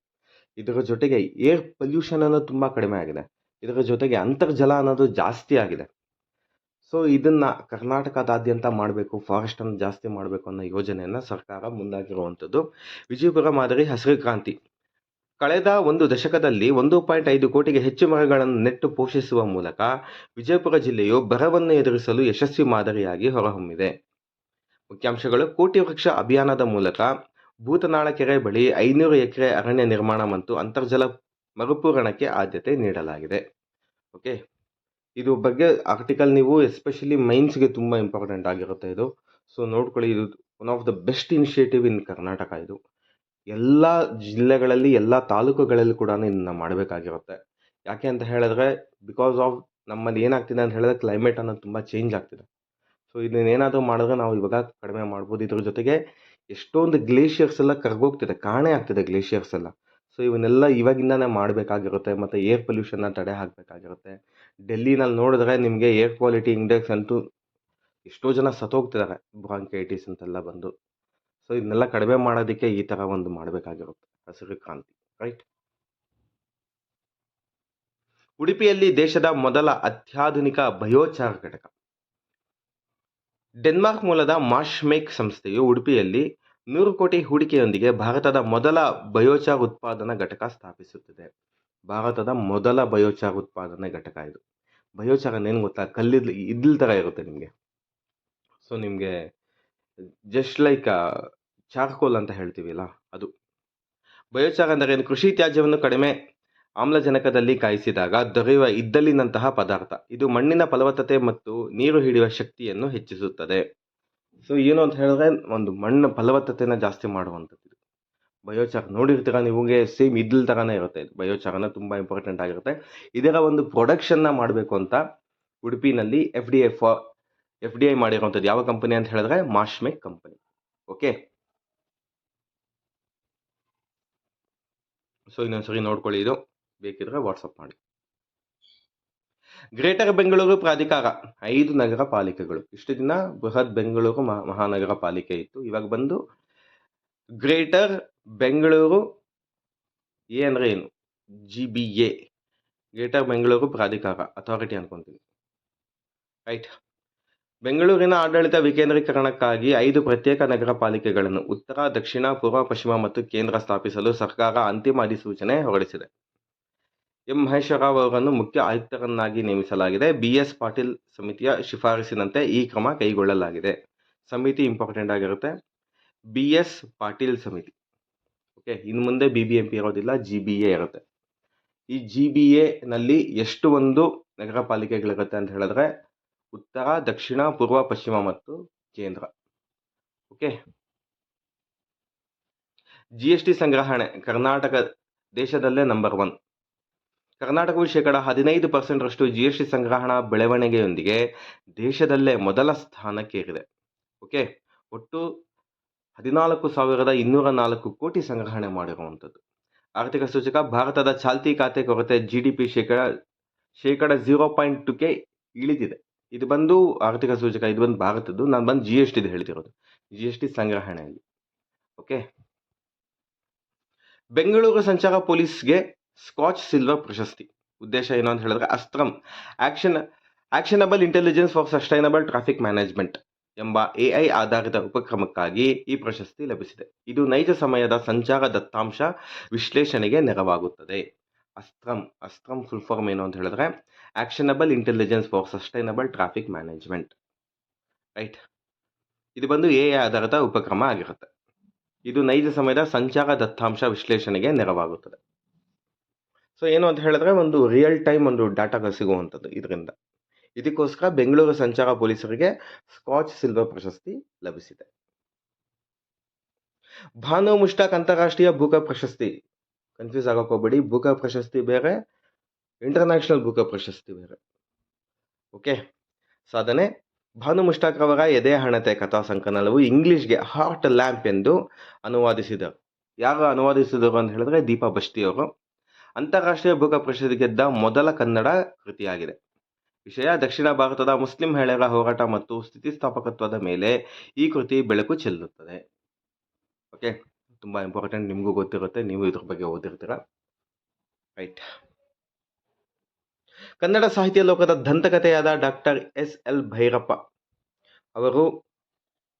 ಇದರ ಜೊತೆಗೆ ಏರ್ ಪೊಲ್ಯೂಷನ್ ಅನ್ನೋದು ತುಂಬ ಕಡಿಮೆ ಆಗಿದೆ. ಇದರ ಜೊತೆಗೆ ಅಂತರ್ಜಲ ಅನ್ನೋದು ಜಾಸ್ತಿ ಆಗಿದೆ. ಸೊ ಇದನ್ನು ಕರ್ನಾಟಕದಾದ್ಯಂತ ಮಾಡಬೇಕು, ಫಾರೆಸ್ಟನ್ನು ಜಾಸ್ತಿ ಮಾಡಬೇಕು ಅನ್ನೋ ಯೋಜನೆಯನ್ನು ಸರ್ಕಾರ ಮುಂದಾಗಿರುವಂಥದ್ದು. ವಿಜಯಪುರ ಮಾದರಿ ಹಸಿರು ಕ್ರಾಂತಿ. ಕಳೆದ ಒಂದು ದಶಕದಲ್ಲಿ 1.5 ಕೋಟಿಗೆ ಹೆಚ್ಚು ಮರಗಳನ್ನು ನೆಟ್ಟು ಪೋಷಿಸುವ ಮೂಲಕ ವಿಜಯಪುರ ಜಿಲ್ಲೆಯು ಬರವನ್ನು ಎದುರಿಸಲು ಯಶಸ್ವಿ ಮಾದರಿಯಾಗಿ ಹೊರಹೊಮ್ಮಿದೆ. ಮುಖ್ಯಾಂಶಗಳು: ಕೋಟಿ ವೃಕ್ಷ ಅಭಿಯಾನದ ಮೂಲಕ ಭೂತನಾಳ ಕೆರೆ ಬಳಿ 500 ಎಕರೆ ಅರಣ್ಯ ನಿರ್ಮಾಣ ಮತ್ತು ಅಂತರ್ಜಲ ಮರುಪೂರಣಕ್ಕೆ ಆದ್ಯತೆ ನೀಡಲಾಗಿದೆ. ಓಕೆ, ಇದು ಬಗ್ಗೆ ಆರ್ಟಿಕಲ್ ನೀವು ಎಸ್ಪೆಷಲಿ ಮೈನ್ಸ್ಗೆ ತುಂಬ ಇಂಪಾರ್ಟೆಂಟ್ ಆಗಿರುತ್ತೆ ಇದು. ಸೊ ನೋಡ್ಕೊಳ್ಳಿ, ಇದು one of the best initiative in Karnataka. ಇದು ಎಲ್ಲ ಜಿಲ್ಲೆಗಳಲ್ಲಿ, ಎಲ್ಲ ತಾಲೂಕುಗಳಲ್ಲಿ ಕೂಡ ಇದನ್ನು ಮಾಡಬೇಕಾಗಿರುತ್ತೆ. ಯಾಕೆ ಅಂತ ಹೇಳಿದ್ರೆ ಬಿಕಾಸ್ ಆಫ್ ನಮ್ಮಲ್ಲಿ ಏನಾಗ್ತಿದೆ ಅಂತ ಹೇಳಿದ್ರೆ ಕ್ಲೈಮೇಟ್ ಅನ್ನೋದು ತುಂಬ ಚೇಂಜ್ ಆಗ್ತಿದೆ. ಸೊ ಇದನ್ನೇನಾದರೂ ಮಾಡಿದ್ರೆ ನಾವು ಇವಾಗ ಕಡಿಮೆ ಮಾಡ್ಬೋದು. ಇದ್ರ ಜೊತೆಗೆ ಎಷ್ಟೊಂದು ಗ್ಲೇಷಿಯರ್ಸ್ ಎಲ್ಲ ಕರಗೋಗ್ತಿದೆ, ಕಾಣೆ ಆಗ್ತಿದೆ ಗ್ಲೇಷಿಯರ್ಸ್ ಎಲ್ಲ. ಸೊ ಇವನ್ನೆಲ್ಲ ಇವಾಗಿಂದನೇ ಮಾಡಬೇಕಾಗಿರುತ್ತೆ. ಮತ್ತು ಏರ್ ಪೊಲ್ಯೂಷನ್ನ ತಡೆ ಹಾಕಬೇಕಾಗಿರುತ್ತೆ. ಡೆಲ್ಲಿನಲ್ಲಿ ನೋಡಿದ್ರೆ ನಿಮಗೆ ಏರ್ ಕ್ವಾಲಿಟಿ ಇಂಡೆಕ್ಸ್ ಅಂತೂ ಎಷ್ಟೋ ಜನ ಸತ್ತೋಗ್ತಿದ್ದಾರೆ, ಬ್ರಾಂಕೈಟಿಸ್ ಅಂತೆಲ್ಲ ಬಂದು. ಸೊ ಇದನ್ನೆಲ್ಲ ಕಡಿಮೆ ಮಾಡೋದಕ್ಕೆ ಈ ಥರ ಒಂದು ಮಾಡಬೇಕಾಗಿರುತ್ತೆ ಹಸಿರು ಕ್ರಾಂತಿ, ರೈಟ್. ಉಡುಪಿಯಲ್ಲಿ ದೇಶದ ಮೊದಲ ಅತ್ಯಾಧುನಿಕ ಬಯೋಚಾರ್ ಘಟಕ. ಡೆನ್ಮಾರ್ಕ್ ಮೂಲದ ಮಾಶ್ಮೇಕ್ ಸಂಸ್ಥೆಯು ಉಡುಪಿಯಲ್ಲಿ 100 ಕೋಟಿ ಹೂಡಿಕೆಯೊಂದಿಗೆ ಭಾರತದ ಮೊದಲ ಬಯೋಚಾರ್ ಉತ್ಪಾದನಾ ಘಟಕ ಸ್ಥಾಪಿಸುತ್ತಿದೆ. ಭಾರತದ ಮೊದಲ ಬಯೋಚಾರ್ ಉತ್ಪಾದನೆ ಘಟಕ ಇದು. ಬಯೋಚಾರ್ ಏನು ಗೊತ್ತಾ, ಕಲ್ಲಿದ್ದು ಇದ್ದಿಲ್ ಥರ ಇರುತ್ತೆ ನಿಮಗೆ. ಸೊ ನಿಮಗೆ ಜಸ್ಟ್ ಲೈಕ್ ಚಾರ್ಕೋಲ್ ಅಂತ ಹೇಳ್ತೀವಿಲ್ಲ, ಅದು. ಬಯೋಚಾರ್ ಅಂದರೆ ಏನು? ಕೃಷಿ ತ್ಯಾಜ್ಯವನ್ನು ಕಡಿಮೆ ಆಮ್ಲಜನಕದಲ್ಲಿ ಕಾಯಿಸಿದಾಗ ದೊರೆಯುವ ಇದ್ದಲಿನಂತಹ ಪದಾರ್ಥ. ಇದು ಮಣ್ಣಿನ ಫಲವತ್ತತೆ ಮತ್ತು ನೀರು ಹಿಡಿಯುವ ಶಕ್ತಿಯನ್ನು ಹೆಚ್ಚಿಸುತ್ತದೆ. ಸೊ ಏನು ಅಂತ ಹೇಳಿದ್ರೆ ಒಂದು ಮಣ್ಣು ಫಲವತ್ತತೆನ ಜಾಸ್ತಿ ಮಾಡುವಂಥದ್ದು ಇದು ಬಯೋಚಾರ್. ನೋಡಿರ್ತೀರ ನಿಮಗೆ, ಸೇಮ್ ಇದ್ದಿಲ್ ಥರನೇ ಇರುತ್ತೆ ಇದು. ಬಯೋಚಾರ್ ಅನ್ನೋದು ತುಂಬ ಇಂಪಾರ್ಟೆಂಟ್ ಆಗಿರುತ್ತೆ. ಇದರ ಒಂದು ಪ್ರೊಡಕ್ಷನ್ನ ಮಾಡಬೇಕು ಅಂತ ಉಡುಪಿನಲ್ಲಿ ಎಫ್ ಡಿ ಐ ಮಾಡಿರುವಂಥದ್ದು ಯಾವ ಕಂಪನಿ ಅಂತ ಹೇಳಿದ್ರೆ ಮಾಶ್ಮೇಕ್ ಕಂಪನಿ. ಓಕೆ, ಸೊ ಇನ್ನೊಂದ್ಸರಿ ನೋಡ್ಕೊಳ್ಳಿ, ಇದು ಬೇಕಿದ್ರೆ ವಾಟ್ಸಪ್ ಮಾಡಿ. ಗ್ರೇಟರ್ ಬೆಂಗಳೂರು ಪ್ರಾಧಿಕಾರ 5 ನಗರ ಪಾಲಿಕೆಗಳು. ಇಷ್ಟು ದಿನ ಬೃಹತ್ ಬೆಂಗಳೂರು ಮಹಾನಗರ ಪಾಲಿಕೆ ಇತ್ತು. ಇವಾಗ ಬಂದು ಗ್ರೇಟರ್ ಬೆಂಗಳೂರು ಎ ಅಂದರೆ ಏನು, GBA, ಗ್ರೇಟರ್ ಬೆಂಗಳೂರು ಪ್ರಾಧಿಕಾರ ಅಥಾರಿಟಿ ಅನ್ಕೊಂತೀನಿ, ರೈಟ್. ಬೆಂಗಳೂರಿನ ಆಡಳಿತ ವಿಕೇಂದ್ರೀಕರಣಕ್ಕಾಗಿ 5 ಪ್ರತ್ಯೇಕ ನಗರ ಪಾಲಿಕೆಗಳನ್ನು ಉತ್ತರ, ದಕ್ಷಿಣ, ಪೂರ್ವ, ಪಶ್ಚಿಮ ಮತ್ತು ಕೇಂದ್ರ ಸ್ಥಾಪಿಸಲು ಸರ್ಕಾರ ಅಂತಿಮ ಅಧಿಸೂಚನೆ ಹೊರಡಿಸಿದೆ. ಎಂ ಮಹೇಶ್ವರರಾವ್ ಅವರನ್ನು ಮುಖ್ಯ ಆಯುಕ್ತರನ್ನಾಗಿ ನೇಮಿಸಲಾಗಿದೆ. BS ಪಾಟೀಲ್ ಸಮಿತಿಯ ಶಿಫಾರಸಿನಂತೆ ಈ ಕ್ರಮ ಕೈಗೊಳ್ಳಲಾಗಿದೆ. ಸಮಿತಿ ಇಂಪಾರ್ಟೆಂಟ್ ಆಗಿರುತ್ತೆ, BS ಪಾಟೀಲ್ ಸಮಿತಿ. ಓಕೆ, ಇನ್ನು ಮುಂದೆ BBMP ಇರೋದಿಲ್ಲ, GBA ಇರುತ್ತೆ. ಈ GBA ನಲ್ಲಿ ಎಷ್ಟು ಒಂದು ನಗರ ಪಾಲಿಕೆಗಳಿರುತ್ತೆ ಅಂತ ಹೇಳಿದ್ರೆ ಉತ್ತರ, ದಕ್ಷಿಣ, ಪೂರ್ವ, ಪಶ್ಚಿಮ ಮತ್ತು ಕೇಂದ್ರ. ಓಕೆ, GST ಸಂಗ್ರಹಣೆ. ಕರ್ನಾಟಕ ದೇಶದಲ್ಲೇ ನಂಬರ್ 1. ಕರ್ನಾಟಕವು 15% GST ಸಂಗ್ರಹಣಾ ಬೆಳವಣಿಗೆಯೊಂದಿಗೆ ದೇಶದಲ್ಲೇ ಮೊದಲ ಸ್ಥಾನಕ್ಕೇರಿದೆ. ಓಕೆ, ಒಟ್ಟು 14,204 ಕೋಟಿ ಸಂಗ್ರಹಣೆ ಮಾಡಿರುವಂಥದ್ದು. ಆರ್ಥಿಕ ಸೂಚಕ. ಭಾರತದ ಚಾಲ್ತಿ ಖಾತೆ ಕೊರತೆ GDP ಶೇಕಡ 0.2ಕ್ಕೆ ಇಳಿದಿದೆ. ಇದು ಬಂದು ಆರ್ಥಿಕ ಸೂಚಕ, ಇದು ಬಂದು ಭಾರತದ್ದು. ನಾನು ಬಂದು ಜಿ ಎಸ್ ಟಿದು ಹೇಳ್ತಿರೋದು, ಜಿ ಎಸ್ ಟಿ ಸಂಗ್ರಹಣೆಯಲ್ಲಿ. ಓಕೆ. ಬೆಂಗಳೂರು ಸಂಚಾರ ಪೊಲೀಸ್ಗೆ ಸ್ಕಾಚ್ ಸಿಲ್ವರ್ ಪ್ರಶಸ್ತಿ. ಉದ್ದೇಶ ಏನು ಅಂತ ಹೇಳಿದ್ರೆ ASTraM actionable intelligence for sustainable traffic management ಎಂಬ AI ಆಧಾರಿತ ಉಪಕ್ರಮಕ್ಕಾಗಿ ಈ ಪ್ರಶಸ್ತಿ ಲಭಿಸಿದೆ. ಇದು ನೈಜ ಸಮಯದ ಸಂಚಾರ ದತ್ತಾಂಶ ವಿಶ್ಲೇಷಣೆಗೆ ನೆರವಾಗುತ್ತದೆ. ಅಸ್ತ್ರಂ ಫುಲ್ ಫಾರ್ಮ್ ಏನು ಅಂತ ಹೇಳಿದ್ರೆ actionable intelligence for sustainable traffic management, right. ಇದು ಬಂದು AI ಆಧಾರಿತ ಉಪಕ್ರಮ ಆಗಿರುತ್ತೆ. ಇದು ನೈಜ ಸಮಯದ ಸಂಚಾರ ದತ್ತಾಂಶ ವಿಶ್ಲೇಷಣೆಗೆ ನೆರವಾಗುತ್ತದೆ. ಸೊ ಏನು ಅಂತ ಹೇಳಿದ್ರೆ ಒಂದು ರಿಯಲ್ ಟೈಮ್ ಒಂದು ಡಾಟಾ ಸಿಗುವಂಥದ್ದು ಇದರಿಂದ. ಇದಕ್ಕೋಸ್ಕರ ಬೆಂಗಳೂರು ಸಂಚಾರ ಪೊಲೀಸರಿಗೆ ಸ್ಕಾಚ್ ಸಿಲ್ವರ್ ಪ್ರಶಸ್ತಿ ಲಭಿಸಿದೆ. ಭಾನು ಮುಷ್ತಾಕ್ ಅಂತಾರಾಷ್ಟ್ರೀಯ ಬೂಕರ್ ಪ್ರಶಸ್ತಿ. ಕನ್ಫ್ಯೂಸ್ ಆಗೋಕೆ ಹೋಗ್ಬೇಡಿ, ಬೂಕರ್ ಪ್ರಶಸ್ತಿ ಬೇರೆ, ಇಂಟರ್ನ್ಯಾಷನಲ್ ಬೂಕರ್ ಪ್ರಶಸ್ತಿ ಬೇರೆ. ಓಕೆ. ಸಾಧನೆ: ಭಾನು ಮುಷ್ತಾಕ್ ರವರ ಎದೆ ಹಣತೆ ಕಥಾ ಸಂಕಲನವು ಇಂಗ್ಲಿಷ್ಗೆ ಹಾರ್ಟ್ ಲ್ಯಾಂಪ್ ಎಂದು ಅನುವಾದಿಸಿದರು. ಯಾರು ಅನುವಾದಿಸಿದರು ಅಂತ ಹೇಳಿದ್ರೆ ದೀಪಾ ಬಸ್ತಿ ಅವರು. ಅಂತಾರಾಷ್ಟ್ರೀಯ ಬೂಕರ್ ಪ್ರಶಸ್ತಿ ಗೆದ್ದ ಮೊದಲ ಕನ್ನಡ ಕೃತಿಯಾಗಿದೆ. ವಿಷಯ: ದಕ್ಷಿಣ ಭಾರತದ ಮುಸ್ಲಿಂ ಮಹಿಳೆಯರ ಹೋರಾಟ ಮತ್ತು ಸ್ಥಿತಿಸ್ಥಾಪಕತ್ವದ ಮೇಲೆ ಈ ಕೃತಿ ಬೆಳಕು ಚೆಲ್ಲುತ್ತದೆ. ಓಕೆ, ತುಂಬಾ ಇಂಪಾರ್ಟೆಂಟ್, ನಿಮಗೂ ಗೊತ್ತಿರುತ್ತೆ, ನೀವು ಇದ್ರ ಬಗ್ಗೆ ಓದಿರ್ತೀರ, ರೈಟ್. ಕನ್ನಡ ಸಾಹಿತ್ಯ ಲೋಕದ ದಂತಕಥೆಯಾದ ಡಾಕ್ಟರ್ SL ಭೈರಪ್ಪ ಅವರು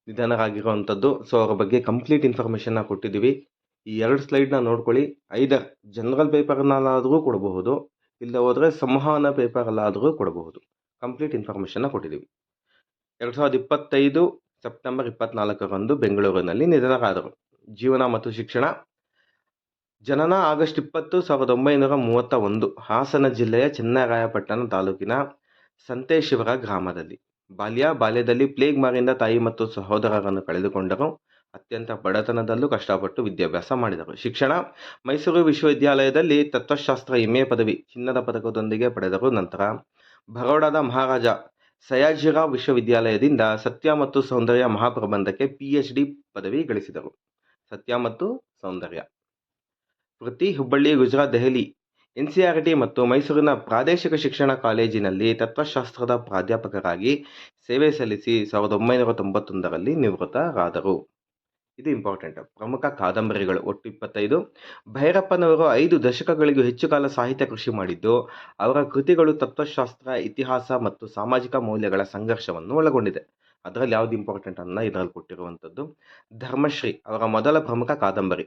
ನಿಧನರಾಗಿರುವಂಥದ್ದು. ಸೊ ಅವರ ಬಗ್ಗೆ ಕಂಪ್ಲೀಟ್ ಇನ್ಫಾರ್ಮೇಶನ್ ಕೊಟ್ಟಿದ್ದೀವಿ. ಈ 2 ಸ್ಲೈಡ್ನ ನೋಡ್ಕೊಳ್ಳಿ. ಐದರ್ ಜನರಲ್ ಪೇಪರ್ನಲ್ಲಾದರೂ ಕೊಡಬಹುದು, ಇಲ್ಲ ಹೋದರೆ ಸಂವಹನ ಪೇಪರಲ್ಲಾದರೂ ಕೊಡಬಹುದು. ಕಂಪ್ಲೀಟ್ ಇನ್ಫಾರ್ಮೇಶನ್ನ ಕೊಟ್ಟಿದ್ದೀವಿ. 2025 ಸೆಪ್ಟೆಂಬರ್ 24ರಂದು ಬೆಂಗಳೂರಿನಲ್ಲಿ ನಿಧನರಾದರು. ಜೀವನ ಮತ್ತು ಶಿಕ್ಷಣ: ಜನನ ಆಗಸ್ಟ್ 20, 1931, ಹಾಸನ ಜಿಲ್ಲೆಯ ಚೆನ್ನರಾಯಪಟ್ಟಣ ತಾಲೂಕಿನ ಸಂತೇಶಿವರ ಗ್ರಾಮದಲ್ಲಿ. ಬಾಲ್ಯದಲ್ಲಿ ಪ್ಲೇಗ್ ಮಾರಿಯಿಂದ ತಾಯಿ ಮತ್ತು ಸಹೋದರರನ್ನು ಕಳೆದುಕೊಂಡರು. ಅತ್ಯಂತ ಬಡತನದಲ್ಲೂ ಕಷ್ಟಪಟ್ಟು ವಿದ್ಯಾಭ್ಯಾಸ ಮಾಡಿದರು. ಶಿಕ್ಷಣ: ಮೈಸೂರು ವಿಶ್ವವಿದ್ಯಾಲಯದಲ್ಲಿ ತತ್ವಶಾಸ್ತ್ರ MA ಪದವಿ ಚಿನ್ನದ ಪದಕದೊಂದಿಗೆ ಪಡೆದರು. ನಂತರ ಬರೋಡಾದ ಮಹಾರಾಜ ಸಯಾಜಿರಾವ್ ವಿಶ್ವವಿದ್ಯಾಲಯದಿಂದ ಸತ್ಯ ಮತ್ತು ಸೌಂದರ್ಯ ಮಹಾಪ್ರಬಂಧಕ್ಕೆ PhD ಪದವಿ ಗಳಿಸಿದರು. ಸತ್ಯ ಮತ್ತು ಸೌಂದರ್ಯ. ವೃತ್ತಿ: ಹುಬ್ಬಳ್ಳಿ, ಗುಜರಾತ್, ದೆಹಲಿ NCERT ಮತ್ತು ಮೈಸೂರಿನ ಪ್ರಾದೇಶಿಕ ಶಿಕ್ಷಣ ಕಾಲೇಜಿನಲ್ಲಿ ತತ್ವಶಾಸ್ತ್ರದ ಪ್ರಾಧ್ಯಾಪಕರಾಗಿ ಸೇವೆ ಸಲ್ಲಿಸಿ 1991ರಲ್ಲಿ ನಿವೃತ್ತರಾದರು. ಇದು ಇಂಪಾರ್ಟೆಂಟ್. ಪ್ರಮುಖ ಕಾದಂಬರಿಗಳು ಒಟ್ಟು 25. ಭೈರಪ್ಪನವರು 5 ದಶಕಗಳಿಗೂ ಹೆಚ್ಚು ಕಾಲ ಸಾಹಿತ್ಯ ಕೃಷಿ ಮಾಡಿದ್ದು, ಅವರ ಕೃತಿಗಳು ತತ್ವಶಾಸ್ತ್ರ, ಇತಿಹಾಸ ಮತ್ತು ಸಾಮಾಜಿಕ ಮೌಲ್ಯಗಳ ಸಂಘರ್ಷವನ್ನು ಒಳಗೊಂಡಿದೆ. ಅದರಲ್ಲಿ ಯಾವ್ದು ಇಂಪಾರ್ಟೆಂಟ್ ಅನ್ನ ಇದರಲ್ಲಿ ಕೊಟ್ಟಿರುವಂಥದ್ದು. ಧರ್ಮಶ್ರೀ ಅವರ ಮೊದಲ ಪ್ರಮುಖ ಕಾದಂಬರಿ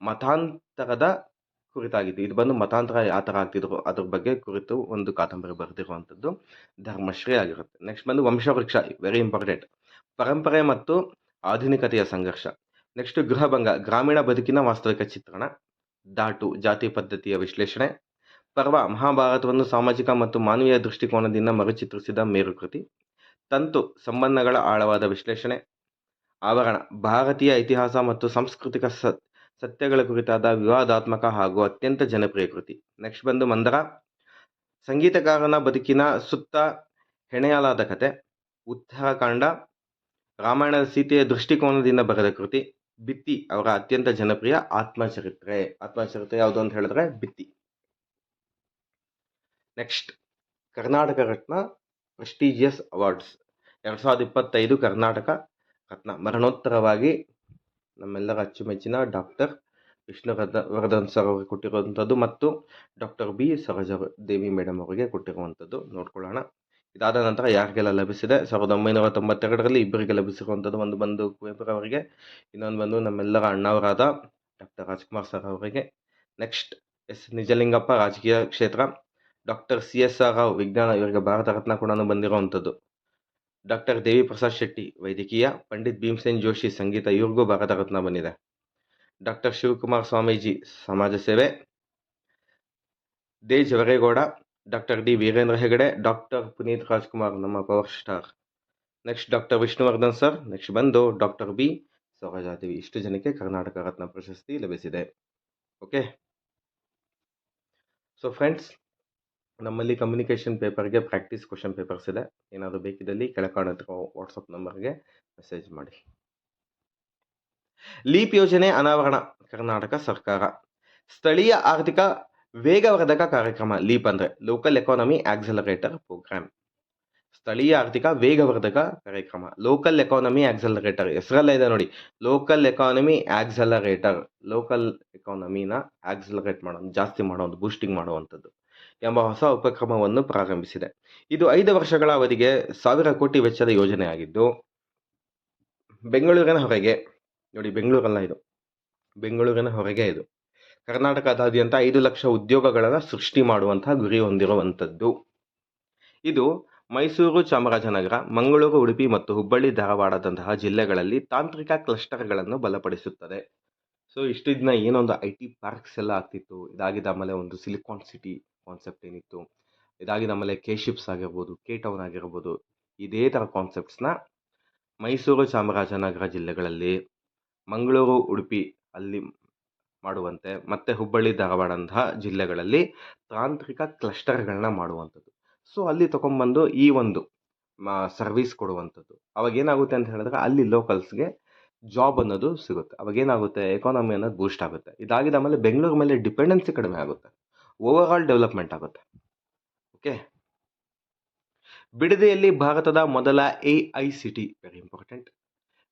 ಮತಾಂತರದ ಕುರಿತಾಗಿದ್ದು. ಇದು ಬಂದು ಮತಾಂತರ ಯಾವ ಥರ ಆಗ್ತಿದ್ರು ಅದ್ರ ಬಗ್ಗೆ ಕುರಿತು ಒಂದು ಕಾದಂಬರಿ ಬರೆದಿರುವಂಥದ್ದು ಧರ್ಮಶ್ರೀ ಆಗಿರುತ್ತೆ. ನೆಕ್ಸ್ಟ್ ಬಂದು ವಂಶವೃಕ್ಷ, ವೆರಿ ಇಂಪಾರ್ಟೆಂಟ್. ಪರಂಪರೆ ಮತ್ತು ಆಧುನಿಕತೆಯ ಸಂಘರ್ಷ. ನೆಕ್ಸ್ಟ್ ಗೃಹಭಂಗ, ಗ್ರಾಮೀಣ ಬದುಕಿನ ವಾಸ್ತವಿಕ ಚಿತ್ರಣ. ದಾಟು, ಜಾತಿ ಪದ್ಧತಿಯ ವಿಶ್ಲೇಷಣೆ. ಪರ್ವ, ಮಹಾಭಾರತವನ್ನು ಸಾಮಾಜಿಕ ಮತ್ತು ಮಾನವೀಯ ದೃಷ್ಟಿಕೋನದಿಂದ ಮರುಚಿತ್ರಿಸಿದ ಮೇರುಕೃತಿ. ತಂತು, ಸಂಬಂಧಗಳ ಆಳವಾದ ವಿಶ್ಲೇಷಣೆ. ಆವರಣ, ಭಾರತೀಯ ಇತಿಹಾಸ ಮತ್ತು ಸಾಂಸ್ಕೃತಿಕ ಸತ್ಯಗಳ ಕುರಿತಾದ ವಿವಾದಾತ್ಮಕ ಹಾಗೂ ಅತ್ಯಂತ ಜನಪ್ರಿಯ ಕೃತಿ. ನೆಕ್ಸ್ಟ್ ಬಂದು ಮಂದರ, ಸಂಗೀತಗಾರನ ಬದುಕಿನ ಸುತ್ತ ಹೆಣೆಯಲಾದ ಕತೆ. ಉತ್ತರಾಖಂಡ, ರಾಮಾಯಣದ ಸೀತೆಯ ದೃಷ್ಟಿಕೋನದಿಂದ ಬರೆದ ಕೃತಿ. ಬಿತ್ತಿ, ಅವರ ಅತ್ಯಂತ ಜನಪ್ರಿಯ ಆತ್ಮಚರಿತ್ರೆ ಯಾವುದು ಅಂತ ಹೇಳಿದ್ರೆ ಬಿತ್ತಿ. Next Karnataka Ratna prestigious awards 2025 Karnataka Ratna ಮರಣೋತ್ತರವಾಗಿ ನಮ್ಮೆಲ್ಲರ ಅಚ್ಚುಮೆಚ್ಚಿನ ಡಾಕ್ಟರ್ ವಿಷ್ಣುವರ್ಧನ್ ಸರ್ ಅವರಿಗೆ ಕೊಟ್ಟಿರುವಂಥದ್ದು ಮತ್ತು ಡಾಕ್ಟರ್ B ಸರೋಜಾದೇವಿ ಮೇಡಮ್ ಅವರಿಗೆ ಕೊಟ್ಟಿರುವಂಥದ್ದು ನೋಡ್ಕೊಳ್ಳೋಣ. ಇದಾದ ನಂತರ ಯಾರಿಗೆಲ್ಲ ಲಭಿಸಿದೆ, 1992ರಲ್ಲಿ ಇಬ್ಬರಿಗೆ ಲಭಿಸಿರುವಂಥದ್ದು. ಒಂದು ಬಂದು ಕುವೆಂಪು ಅವರಿಗೆ, ಇನ್ನೊಂದು ಬಂದು ನಮ್ಮೆಲ್ಲರ ಅಣ್ಣವರಾದ ಡಾಕ್ಟರ್ ರಾಜ್ಕುಮಾರ್ ಸರ್ ಅವರಿಗೆ. ನೆಕ್ಸ್ಟ್ S ನಿಜಲಿಂಗಪ್ಪ, ರಾಜಕೀಯ ಕ್ಷೇತ್ರ. ಡಾಕ್ಟರ್ CSR ರಾವ್, ವಿಜ್ಞಾನ, ಇವರಿಗೆ ಭಾರತ ರತ್ನ ಕೂಡ ಬಂದಿರುವಂಥದ್ದು. ಡಾಕ್ಟರ್ ದೇವಿ ಪ್ರಸಾದ್ ಶೆಟ್ಟಿ, ವೈದ್ಯಕೀಯ. ಪಂಡಿತ್ ಭೀಮಸೇನ್ ಜೋಶಿ, ಸಂಗೀತ, ಇವ್ರಿಗೂ ಭಾರತ ರತ್ನ ಬಂದಿದೆ. ಡಾಕ್ಟರ್ ಶಿವಕುಮಾರ್ ಸ್ವಾಮೀಜಿ, ಸಮಾಜ ಸೇವೆ. De Javaregowda, doctor D Veerendra Heggade, doctor Puneeth Rajkumar, ನಮ್ಮ power star. Next doctor Vishnuvardhan sir. Next ಬಂದು ಡಾಕ್ಟರ್ B ಸರೋಜಾದೇವಿ. ಇಷ್ಟು ಜನಕ್ಕೆ ಕರ್ನಾಟಕ ರತ್ನ ಪ್ರಶಸ್ತಿ ಲಭಿಸಿದೆ. ಓಕೆ. ಸೊ ಫ್ರೆಂಡ್ಸ್, ನಮ್ಮಲ್ಲಿ ಕಮ್ಯುನಿಕೇಷನ್ ಪೇಪರ್ಗೆ ಪ್ರಾಕ್ಟೀಸ್ ಕ್ವಶನ್ ಪೇಪರ್ಸ್ ಇದೆ. ಏನಾದರೂ ಬೇಕಿದ್ದಲ್ಲಿ ಕೆಳಕಾಣುತ್ತಿರೋ ವಾಟ್ಸಪ್ ನಂಬರ್ಗೆ ಮೆಸೇಜ್ ಮಾಡಿ. ಲೀಪ್ ಯೋಜನೆ ಅನಾವರಣ, ಕರ್ನಾಟಕ ಸರ್ಕಾರ. ಸ್ಥಳೀಯ ಆರ್ಥಿಕ ವೇಗವರ್ಧಕ ಕಾರ್ಯಕ್ರಮ. ಲೀಪ್ ಅಂದರೆ ಲೋಕಲ್ ಎಕಾನಮಿ ಆಕ್ಸಲರೇಟರ್ ಪ್ರೋಗ್ರಾಮ್. ಸ್ಥಳೀಯ ಆರ್ಥಿಕ ವೇಗವರ್ಧಕ ಕಾರ್ಯಕ್ರಮ. ಲೋಕಲ್ ಎಕಾನಮಿ ಆಕ್ಸಲರೇಟರ್ ಹೆಸರಲ್ಲೇ ಇದೆ ನೋಡಿ, ಲೋಕಲ್ ಎಕಾನಮಿ ಆಕ್ಸಲರೇಟರ್. ಲೋಕಲ್ ಎಕಾನಮಿನ ಆಕ್ಸಲರೇಟ್ ಮಾಡೋದು, ಜಾಸ್ತಿ ಮಾಡೋದು, ಬೂಸ್ಟಿಂಗ್ ಮಾಡುವಂಥದ್ದು ಎಂಬ ಹೊಸ ಉಪಕ್ರಮವನ್ನು ಪ್ರಾರಂಭಿಸಿದೆ. ಇದು 5 ವರ್ಷಗಳ ಅವಧಿಗೆ 1,000 ಕೋಟಿ ವೆಚ್ಚದ ಯೋಜನೆ ಆಗಿದ್ದು, ಬೆಂಗಳೂರಿನ ಹೊರಗೆ ನೋಡಿ, ಬೆಂಗಳೂರಲ್ಲ ಇದು, ಬೆಂಗಳೂರಿನ ಹೊರಗೆ ಇದು ಕರ್ನಾಟಕದಾದ್ಯಂತ 5 ಲಕ್ಷ ಉದ್ಯೋಗಗಳನ್ನು ಸೃಷ್ಟಿ ಮಾಡುವಂತಹ ಗುರಿ ಹೊಂದಿರುವಂಥದ್ದು. ಇದು ಮೈಸೂರು, ಚಾಮರಾಜನಗರ, ಮಂಗಳೂರು, ಉಡುಪಿ ಮತ್ತು ಹುಬ್ಬಳ್ಳಿ, ಧಾರವಾಡದಂತಹ ಜಿಲ್ಲೆಗಳಲ್ಲಿ ತಾಂತ್ರಿಕ ಕ್ಲಸ್ಟರ್ಗಳನ್ನು ಬಲಪಡಿಸುತ್ತದೆ. ಸೊ ಇಷ್ಟು ದಿನ ಏನೊಂದು IT ಪಾರ್ಕ್ಸ್ ಎಲ್ಲ ಆಗ್ತಿತ್ತು, ಇದಾಗಿದ್ದ ಆಮೇಲೆ ಒಂದು ಸಿಲಿಕಾನ್ ಸಿಟಿ ಕಾನ್ಸೆಪ್ಟ್ ಏನಿತ್ತು, ಇದಾಗಿದ್ದ ಆಮೇಲೆ ಶಿಪ್ಸ್ ಆಗಿರ್ಬೋದು, ಟೌನ್ ಆಗಿರ್ಬೋದು, ಇದೇ ಥರ ಕಾನ್ಸೆಪ್ಟ್ಸ್ನ ಮೈಸೂರು, ಚಾಮರಾಜನಗರ ಜಿಲ್ಲೆಗಳಲ್ಲಿ, ಮಂಗಳೂರು, ಉಡುಪಿ ಅಲ್ಲಿ ಮಾಡುವಂತೆ, ಮತ್ತು ಹುಬ್ಬಳ್ಳಿ, ಧಾರವಾಡಂತಹ ಜಿಲ್ಲೆಗಳಲ್ಲಿ ತಾಂತ್ರಿಕ ಕ್ಲಸ್ಟರ್ಗಳನ್ನ ಮಾಡುವಂಥದ್ದು. ಸೊ ಅಲ್ಲಿ ತೊಗೊಂಬಂದು ಈ ಒಂದು ಸರ್ವಿಸ್ ಕೊಡುವಂಥದ್ದು. ಅವಾಗ ಏನಾಗುತ್ತೆ ಅಂತ ಹೇಳಿದ್ರೆ ಅಲ್ಲಿ ಲೋಕಲ್ಸ್ಗೆ ಜಾಬ್ ಅನ್ನೋದು ಸಿಗುತ್ತೆ. ಅವಾಗ ಏನಾಗುತ್ತೆ, ಎಕಾನಮಿ ಅನ್ನೋದು ಬೂಸ್ಟ್ ಆಗುತ್ತೆ. ಇದಾಗಿದ್ದ ಆಮೇಲೆ ಬೆಂಗಳೂರು ಮೇಲೆ ಡಿಪೆಂಡೆನ್ಸಿ ಕಡಿಮೆ ಆಗುತ್ತೆ, ಓವರ್ ಆಲ್ ಡೆವಲಪ್ಮೆಂಟ್ ಆಗುತ್ತೆ. ಓಕೆ, ಬಿಡದಿಯಲ್ಲಿ ಭಾರತದ ಮೊದಲ AICT, ವೆರಿ ಇಂಪಾರ್ಟೆಂಟ್.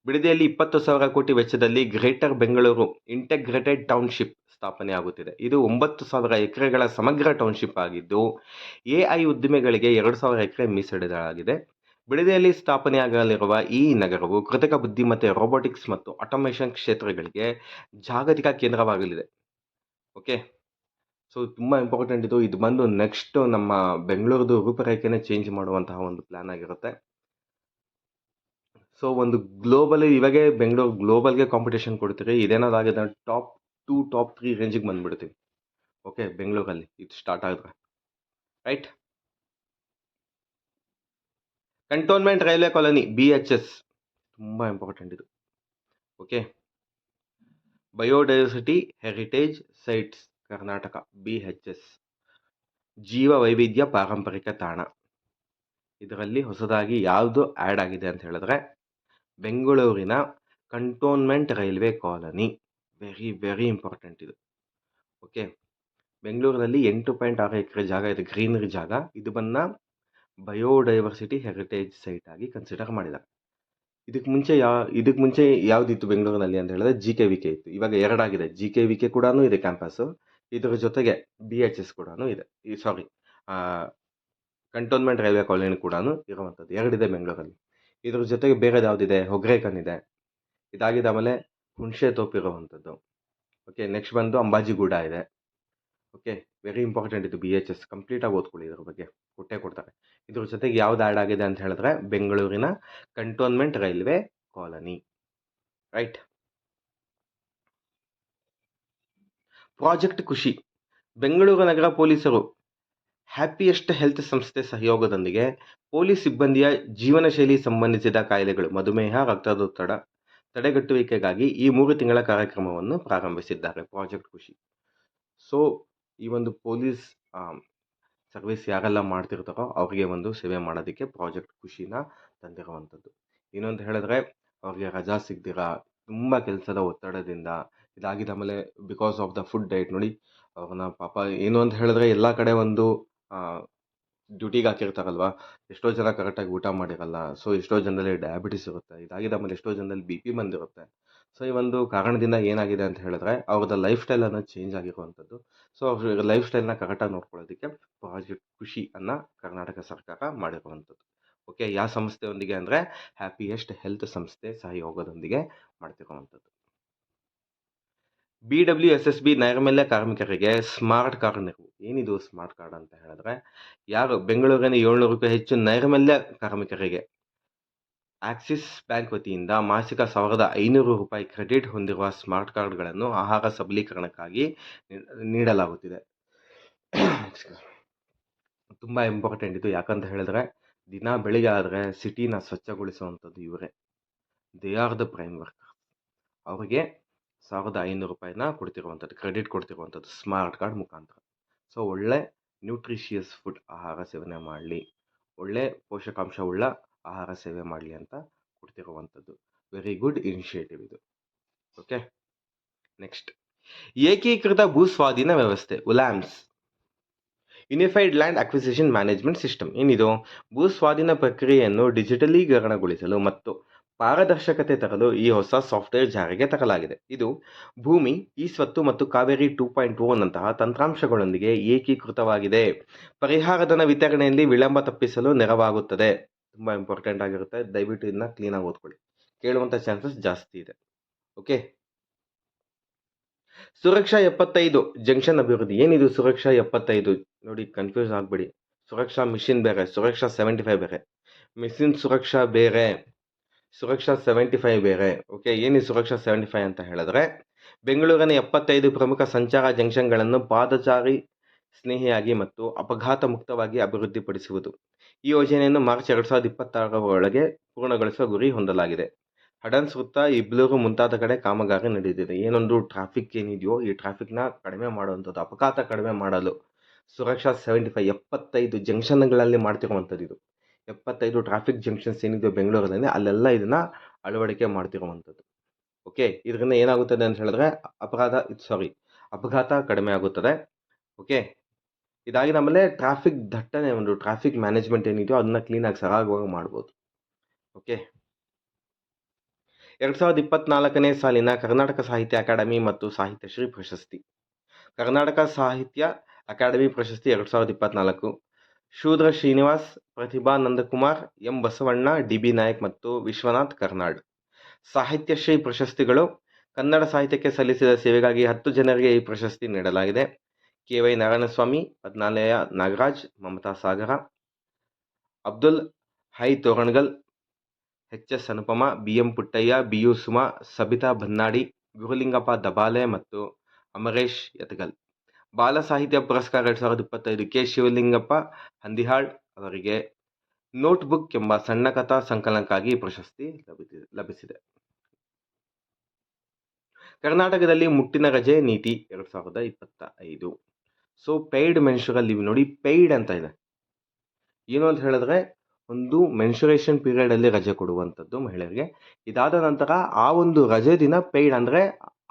ಬಿಡದಿಯಲ್ಲಿ 20,000 ಕೋಟಿ ವೆಚ್ಚದಲ್ಲಿ ಗ್ರೇಟರ್ ಬೆಂಗಳೂರು ಇಂಟೆಗ್ರೇಟೆಡ್ ಟೌನ್ಶಿಪ್ ಸ್ಥಾಪನೆ ಆಗುತ್ತಿದೆ. ಇದು 9,000 ಎಕರೆಗಳ ಸಮಗ್ರ ಟೌನ್ಶಿಪ್ ಆಗಿದ್ದು, AI ಉದ್ದಿಮೆಗಳಿಗೆ 2,000 ಎಕರೆ ಮೀಸಲಿಡಲಾಗಿದೆ. ಬಿಡದಿಯಲ್ಲಿ ಸ್ಥಾಪನೆಯಾಗಲಿರುವ ಈ ನಗರವು ಕೃತಕ ಬುದ್ಧಿಮತ್ತೆ, ರೋಬೋಟಿಕ್ಸ್ ಮತ್ತು ಆಟೋಮೇಷನ್ ಕ್ಷೇತ್ರಗಳಿಗೆ ಜಾಗತಿಕ ಕೇಂದ್ರವಾಗಲಿದೆ. ಓಕೆ, ಸೊ ತುಂಬ ಇಂಪಾರ್ಟೆಂಟ್ ಇದು. ಇದು ಬಂದು ನೆಕ್ಸ್ಟ್ ನಮ್ಮ ಬೆಂಗಳೂರದು ರೂಪರೇಖೆನೇ ಚೇಂಜ್ ಮಾಡುವಂತಹ ಒಂದು ಪ್ಲಾನ್ ಆಗಿರುತ್ತೆ. ಸೊ ಒಂದು ಗ್ಲೋಬಲಿ ಇವಾಗೆ ಬೆಂಗಳೂರು ಗ್ಲೋಬಲ್ಗೆ ಕಾಂಪಿಟೇಷನ್ ಕೊಡ್ತೀರಿ. ಇದೇನಾದಾಗಿದೆ ಟಾಪ್ 2, ಟಾಪ್ 3 ರೇಂಜಿಗೆ ಬಂದ್ಬಿಡ್ತೀವಿ. ಓಕೆ, ಬೆಂಗಳೂರಲ್ಲಿ ಇದು ಸ್ಟಾರ್ಟ್ ಆಗಿದ್ರೆ, right. Cantonment railway colony BHS, ತುಂಬ ಇಂಪಾರ್ಟೆಂಟ್ ಇದು. Okay, biodiversity heritage sites Karnataka BHS, ಜೀವ ವೈವಿಧ್ಯ ಪಾರಂಪರಿಕ ತಾಣ. ಇದರಲ್ಲಿ ಹೊಸದಾಗಿ ಯಾವುದು ಆ್ಯಡ್ ಆಗಿದೆ ಅಂತ ಹೇಳಿದ್ರೆ ಬೆಂಗಳೂರಿನ cantonment railway colony. Very very important ಇದು. ಓಕೆ, ಬೆಂಗಳೂರಲ್ಲಿ 8.6 ಎಕರೆ ಜಾಗ ಇದೆ, ಗ್ರೀನರಿ ಜಾಗ. ಇದು ಬಂದು ಬಯೋಡೈವರ್ಸಿಟಿ ಹೆರಿಟೇಜ್ ಸೈಟ್ ಆಗಿ ಕನ್ಸಿಡರ್ ಮಾಡಿದ್ದಾರೆ. ಇದಕ್ಕೆ ಮುಂಚೆ ಯಾವುದಿತ್ತು ಬೆಂಗಳೂರಿನಲ್ಲಿ ಅಂತ ಹೇಳಿದ್ರೆ GKVK ಇತ್ತು. ಇವಾಗ 2 ಆಗಿದೆ, GKVK ಕೂಡ ಇದೆ ಕ್ಯಾಂಪಸ್ಸು, ಇದರ ಜೊತೆಗೆ BHS ಕೂಡ ಇದೆ. ಕಂಟೋನ್ಮೆಂಟ್ ರೈಲ್ವೆ ಕಾಲೋನಿ ಕೂಡ ಇರುವಂಥದ್ದು 2 ಇದೆ ಬೆಂಗಳೂರಲ್ಲಿ. ಇದ್ರ ಜೊತೆಗೆ ಬೇರೆದು ಯಾವುದಿದೆ, ಹೊಗ್ರೇಕನ್ ಇದೆ. ಇದಾಗಿದ್ದ ಆಮೇಲೆ ಹುಣಸೆ ತೋಪು ಇರುವಂಥದ್ದು. ಓಕೆ, ನೆಕ್ಸ್ಟ್ ಬಂದು ಅಂಬಾಜಿಗೂಡ ಇದೆ. ಓಕೆ, ವೆರಿ ಇಂಪಾರ್ಟೆಂಟ್ ಇದು. BHS ಕಂಪ್ಲೀಟಾಗಿ ಓದ್ಕೊಳ್ಳಿ, ಇದ್ರ ಬಗ್ಗೆ ಕೊಡ್ತಾರೆ. ಇದ್ರ ಜೊತೆಗೆ ಯಾವ್ದು ಆ್ಯಡ್ ಆಗಿದೆ ಅಂತ ಹೇಳಿದ್ರೆ ಬೆಂಗಳೂರಿನ cantonment railway colony, right. Project ಖುಷಿ. ಬೆಂಗಳೂರು ನಗರ ಪೊಲೀಸರು ಹ್ಯಾಪಿಯೆಸ್ಟ್ ಹೆಲ್ತ್ ಸಂಸ್ಥೆ ಸಹಯೋಗದೊಂದಿಗೆ ಪೊಲೀಸ್ ಸಿಬ್ಬಂದಿಯ ಜೀವನ ಶೈಲಿ ಸಂಬಂಧಿಸಿದ ಕಾಯಿಲೆಗಳು, ಮಧುಮೇಹ, ರಕ್ತದೊತ್ತಡ ತಡೆಗಟ್ಟುವಿಕೆಗಾಗಿ ಈ 3 ತಿಂಗಳ ಕಾರ್ಯಕ್ರಮವನ್ನು ಪ್ರಾರಂಭಿಸಿದ್ದಾರೆ, ಪ್ರಾಜೆಕ್ಟ್ ಖುಷಿ. ಸೊ ಈ ಒಂದು ಪೊಲೀಸ್ ಸರ್ವಿಸ್ ಯಾರೆಲ್ಲ ಮಾಡ್ತಿರ್ತಾರೋ ಅವ್ರಿಗೆ ಒಂದು ಸೇವೆ ಮಾಡೋದಕ್ಕೆ ಪ್ರಾಜೆಕ್ಟ್ ಖುಷಿನ ತಂದಿರುವಂಥದ್ದು. ಏನಂತ ಹೇಳಿದ್ರೆ ಅವ್ರಿಗೆ ರಜಾ ಸಿಗ್ದಿರ ತುಂಬ ಕೆಲಸದ ಒತ್ತಡದಿಂದ ಇದಾಗಿದ್ದ ಆಮೇಲೆ because of the food diet ನೋಡಿ, ಅವ್ರನ್ನ ಪಾಪ ಏನು ಅಂತ ಹೇಳಿದ್ರೆ ಎಲ್ಲ ಕಡೆ ಒಂದು ಡ್ಯೂಟಿಗೆ ಹಾಕಿರ್ತಾರಲ್ವ, ಎಷ್ಟೋ ಜನ ಕರೆಕ್ಟಾಗಿ ಊಟ ಮಾಡಿರಲ್ಲ. ಸೊ ಎಷ್ಟೋ ಜನದಲ್ಲಿ ಡಯಾಬಿಟಿಸ್ ಇರುತ್ತೆ, ಇದಾಗಿದ್ದ ಆಮೇಲೆ ಎಷ್ಟೋ ಜನದಲ್ಲಿ BP ಬಂದಿರುತ್ತೆ. ಸೊ ಈ ಒಂದು ಕಾರಣದಿಂದ ಏನಾಗಿದೆ ಅಂತ ಹೇಳಿದ್ರೆ ಅವ್ರದ್ದು ಲೈಫ್ ಸ್ಟೈಲ್ ಅನ್ನೋದು ಚೇಂಜ್ ಆಗಿರುವಂಥದ್ದು. ಸೊ ಅವ್ರ ಲೈಫ್ ಸ್ಟೈಲ್ನ ಕರೆಕ್ಟಾಗಿ ನೋಡ್ಕೊಳ್ಳೋದಕ್ಕೆ ಪ್ರಾಜೆಕ್ಟ್ ಖುಷಿ ಅನ್ನು ಕರ್ನಾಟಕ ಸರ್ಕಾರ ಮಾಡಿರುವಂಥದ್ದು. ಓಕೆ, ಯಾವ ಸಂಸ್ಥೆಯೊಂದಿಗೆ ಅಂದರೆ ಹ್ಯಾಪಿಯೆಸ್ಟ್ ಹೆಲ್ತ್ ಸಂಸ್ಥೆ ಸಹಯೋಗದೊಂದಿಗೆ ಮಾಡ್ತಿರುವಂಥದ್ದು. BWSSB ನೈರ್ಮಲ್ಯ ಕಾರ್ಮಿಕರಿಗೆ ಸ್ಮಾರ್ಟ್ ಕಾರ್ಡ್ ನೆರವು. ಏನಿದು ಸ್ಮಾರ್ಟ್ ಕಾರ್ಡ್ ಅಂತ ಹೇಳಿದ್ರೆ, ಯಾರು ಬೆಂಗಳೂರಿನ 700 ಹೆಚ್ಚು ನೈರ್ಮಲ್ಯ ಕಾರ್ಮಿಕರಿಗೆ ಆಕ್ಸಿಸ್ ಬ್ಯಾಂಕ್ ವತಿಯಿಂದ ಮಾಸಿಕ 1,500 ರೂಪಾಯಿ ಕ್ರೆಡಿಟ್ ಹೊಂದಿರುವ ಸ್ಮಾರ್ಟ್ ಕಾರ್ಡ್ಗಳನ್ನು ಆಹಾರ ಸಬಲೀಕರಣಕ್ಕಾಗಿ ನೀಡಲಾಗುತ್ತಿದೆ. ತುಂಬ ಇಂಪಾರ್ಟೆಂಟ್ ಇದು. ಯಾಕಂತ ಹೇಳಿದ್ರೆ ದಿನ ಬೆಳಿಗ್ಗೆ ಆದರೆ ಸಿಟಿನ ಸ್ವಚ್ಛಗೊಳಿಸುವಂಥದ್ದು ಇವರೇ, they are the prime worker. ಅವರಿಗೆ 1,500 ರೂಪಾಯಿನ ಕೊಡ್ತಿರುವಂಥದ್ದು, ಕ್ರೆಡಿಟ್ ಕೊಡ್ತಿರುವಂಥದ್ದು ಸ್ಮಾರ್ಟ್ ಕಾರ್ಡ್ ಮುಖಾಂತರ. ಸೊ ಒಳ್ಳೆ ನ್ಯೂಟ್ರಿಷಿಯಸ್ ಫುಡ್ ಆಹಾರ ಸೇವನೆ ಮಾಡಲಿ, ಒಳ್ಳೆ ಪೋಷಕಾಂಶವುಳ್ಳ ಆಹಾರ ಸೇವೆ ಮಾಡಲಿ ಅಂತ ಕೊಡ್ತಿರುವಂಥದ್ದು. ವೆರಿ ಗುಡ್ ಇನಿಷಿಯೇಟಿವ್ ಇದು. ಓಕೆ, ನೆಕ್ಸ್ಟ್ ಏಕೀಕೃತ ಭೂ ಸ್ವಾಧೀನ ವ್ಯವಸ್ಥೆ ULAMS. Unified land acquisition management system ಏನಿದು? ಭೂ ಸ್ವಾಧೀನ ಪ್ರಕ್ರಿಯೆಯನ್ನು ಡಿಜಿಟಲೀಕರಣಗೊಳಿಸಲು ಮತ್ತು ಪಾರದರ್ಶಕತೆ ತರಲು ಈ ಹೊಸ ಸಾಫ್ಟ್ವೇರ್ ಜಾರಿಗೆ ತರಲಾಗಿದೆ. ಇದು ಭೂಮಿ, ಇ ಸ್ವತ್ತು ಮತ್ತು ಕಾವೇರಿ 2.0 ನಂತಹ ತಂತ್ರಾಂಶಗಳೊಂದಿಗೆ ಏಕೀಕೃತವಾಗಿದೆ. ಪರಿಹಾರಧನ ವಿತರಣೆಯಲ್ಲಿ ವಿಳಂಬ ತಪ್ಪಿಸಲು ನೆರವಾಗುತ್ತದೆ. ತುಂಬ ಇಂಪಾರ್ಟೆಂಟ್ ಆಗಿರುತ್ತೆ, ದಯವಿಟ್ಟು ಇದನ್ನ ಕ್ಲೀನಾಗಿ ಓದ್ಕೊಳ್ಳಿ, ಕೇಳುವಂಥ ಚಾನ್ಸಸ್ ಜಾಸ್ತಿ ಇದೆ. ಓಕೆ. ಸುರಕ್ಷಾ 75 ಜಂಕ್ಷನ್ ಅಭಿವೃದ್ಧಿ ಏನಿದು? ಸುರಕ್ಷಾ 75 ನೋಡಿ, ಕನ್ಫ್ಯೂಸ್ ಆಗಬೇಡಿ. ಸುರಕ್ಷಾ ಮಿಷನ್ ಬೇರೆ, ಸುರಕ್ಷಾ 75 ಬೇರೆ. ಮಿಷನ್ ಸುರಕ್ಷಾ ಬೇರೆ, ಸುರಕ್ಷಾ 75 ಬೇರೆ. ಓಕೆ, ಏನಿದು ಸುರಕ್ಷಾ 75 ಅಂತ ಹೇಳಿದ್ರೆ, ಬೆಂಗಳೂರಿನ 75 ಪ್ರಮುಖ ಸಂಚಾರ ಜಂಕ್ಷನ್ಗಳನ್ನು ಪಾದಚಾರಿ ಸ್ನೇಹಿಯಾಗಿ ಮತ್ತು ಅಪಘಾತ ಮುಕ್ತವಾಗಿ ಅಭಿವೃದ್ಧಿಪಡಿಸುವುದು. ಈ ಯೋಜನೆಯನ್ನು ಮಾರ್ಚ್ 2026 ಒಳಗೆ ಪೂರ್ಣಗೊಳಿಸುವ ಗುರಿ ಹೊಂದಲಾಗಿದೆ. ಹಡನ್ಸ್ ವೃತ್ತ, ಇಬ್ಲೂರು ಮುಂತಾದ ಕಡೆ ಕಾಮಗಾರಿ ನಡೆದಿದೆ. ಏನೊಂದು ಟ್ರಾಫಿಕ್ ಏನಿದೆಯೋ, ಈ ಟ್ರಾಫಿಕ್ನ ಕಡಿಮೆ ಮಾಡುವಂಥದ್ದು, ಅಪಘಾತ ಕಡಿಮೆ ಮಾಡಲು ಸುರಕ್ಷಾ 75 ಜಂಕ್ಷನ್ಗಳಲ್ಲಿ ಮಾಡ್ತಿರುವಂಥದ್ದು ಇದು. 75 ಟ್ರಾಫಿಕ್ ಜಂಕ್ಷನ್ಸ್ ಏನಿದೆಯೋ ಬೆಂಗಳೂರಲ್ಲಿ, ಅಲ್ಲೆಲ್ಲ ಇದನ್ನ ಅಳವಡಿಕೆ ಮಾಡ್ತಿರುವಂಥದ್ದು. ಓಕೆ, ಇದರಿಂದ ಏನಾಗುತ್ತದೆ ಅಂತ ಹೇಳಿದ್ರೆ ಅಪಘಾತ ಕಡಿಮೆ ಆಗುತ್ತದೆ. ಓಕೆ, ಇದಾಗಿ ನಮ್ಮಲ್ಲೇ ಟ್ರಾಫಿಕ್ ದಟ್ಟಣೆ, ಒಂದು ಟ್ರಾಫಿಕ್ ಮ್ಯಾನೇಜ್ಮೆಂಟ್ ಏನಿದೆಯೋ ಅದನ್ನ ಕ್ಲೀನಾಗಿ ಸರಾಗವಾಗಿ ಮಾಡ್ಬೋದು. ಓಕೆ, 2024ನೇ ಸಾಲಿನ ಕರ್ನಾಟಕ ಸಾಹಿತ್ಯ ಅಕಾಡೆಮಿ ಮತ್ತು ಸಾಹಿತ್ಯಶ್ರೀ ಪ್ರಶಸ್ತಿ. ಕರ್ನಾಟಕ ಸಾಹಿತ್ಯ ಅಕಾಡೆಮಿ ಪ್ರಶಸ್ತಿ 2024 ಶೂದ್ರ ಶ್ರೀನಿವಾಸ್, ಪ್ರತಿಭಾ ನಂದಕುಮಾರ್, ಎಂ ಬಸವಣ್ಣ, ಡಿ.ಬಿ. ನಾಯಕ್ ಮತ್ತು ವಿಶ್ವನಾಥ್ ಕರ್ನಾಡ್. ಸಾಹಿತ್ಯಶ್ರೀ ಪ್ರಶಸ್ತಿಗಳು: ಕನ್ನಡ ಸಾಹಿತ್ಯಕ್ಕೆ ಸಲ್ಲಿಸಿದ ಸೇವೆಗಾಗಿ 10 ಜನರಿಗೆ ಈ ಪ್ರಶಸ್ತಿ ನೀಡಲಾಗಿದೆ. ಕೆ.ವೈ. ನಾರಾಯಣಸ್ವಾಮಿ, ಪದ್ಮಾಲಯ ನಾಗರಾಜ್, ಮಮತಾ ಸಾಗರ, ಅಬ್ದುಲ್ ಹೈ ತೋರಣಗಲ್, ಎಚ್.ಎಸ್. ಅನುಪಮ, ಬಿ.ಎಂ. ಪುಟ್ಟಯ್ಯ, ಬಿ.ಯು. ಸುಮಾ, ಸಬಿತಾ ಬನ್ನಾಡಿ, ಗುರುಲಿಂಗಪ್ಪ ದಬಾಲೆ ಮತ್ತು ಅಮರೇಶ್ ಯತಗಲ್. ಬಾಲ ಸಾಹಿತ್ಯ ಪುರಸ್ಕಾರ 2025 ಕೆ. ಶಿವಲಿಂಗಪ್ಪ ಹಂದಿಹಾಳ್ ಅವರಿಗೆ ನೋಟ್ಬುಕ್ ಎಂಬ ಸಣ್ಣ ಕಥಾ ಸಂಕಲನಕ್ಕಾಗಿ ಪ್ರಶಸ್ತಿ ಲಭಿಸಿದೆ. ಕರ್ನಾಟಕದಲ್ಲಿ ಮುಟ್ಟಿನ ರಜೆ ನೀತಿ 2025. ಸೊ ಪೇಯ್ಡ್ ಮೆನ್ಸ್ಟ್ರುಯಲ್ ಲೀವ್ ನೋಡಿ, ಪೇಯ್ಡ್ ಅಂತ ಇದೆ. ಏನು ಅಂತ ಹೇಳಿದ್ರೆ, ಒಂದು ಮೆನ್ಸ್ಟ್ರುಯೇಷನ್ ಪೀರಿಯಡ್ ಅಲ್ಲಿ ರಜೆ ಕೊಡುವಂಥದ್ದು ಮಹಿಳೆಯರಿಗೆ. ಇದಾದ ನಂತರ ಆ ಒಂದು ರಜೆ ದಿನ ಪೇಯ್ಡ್, ಅಂದರೆ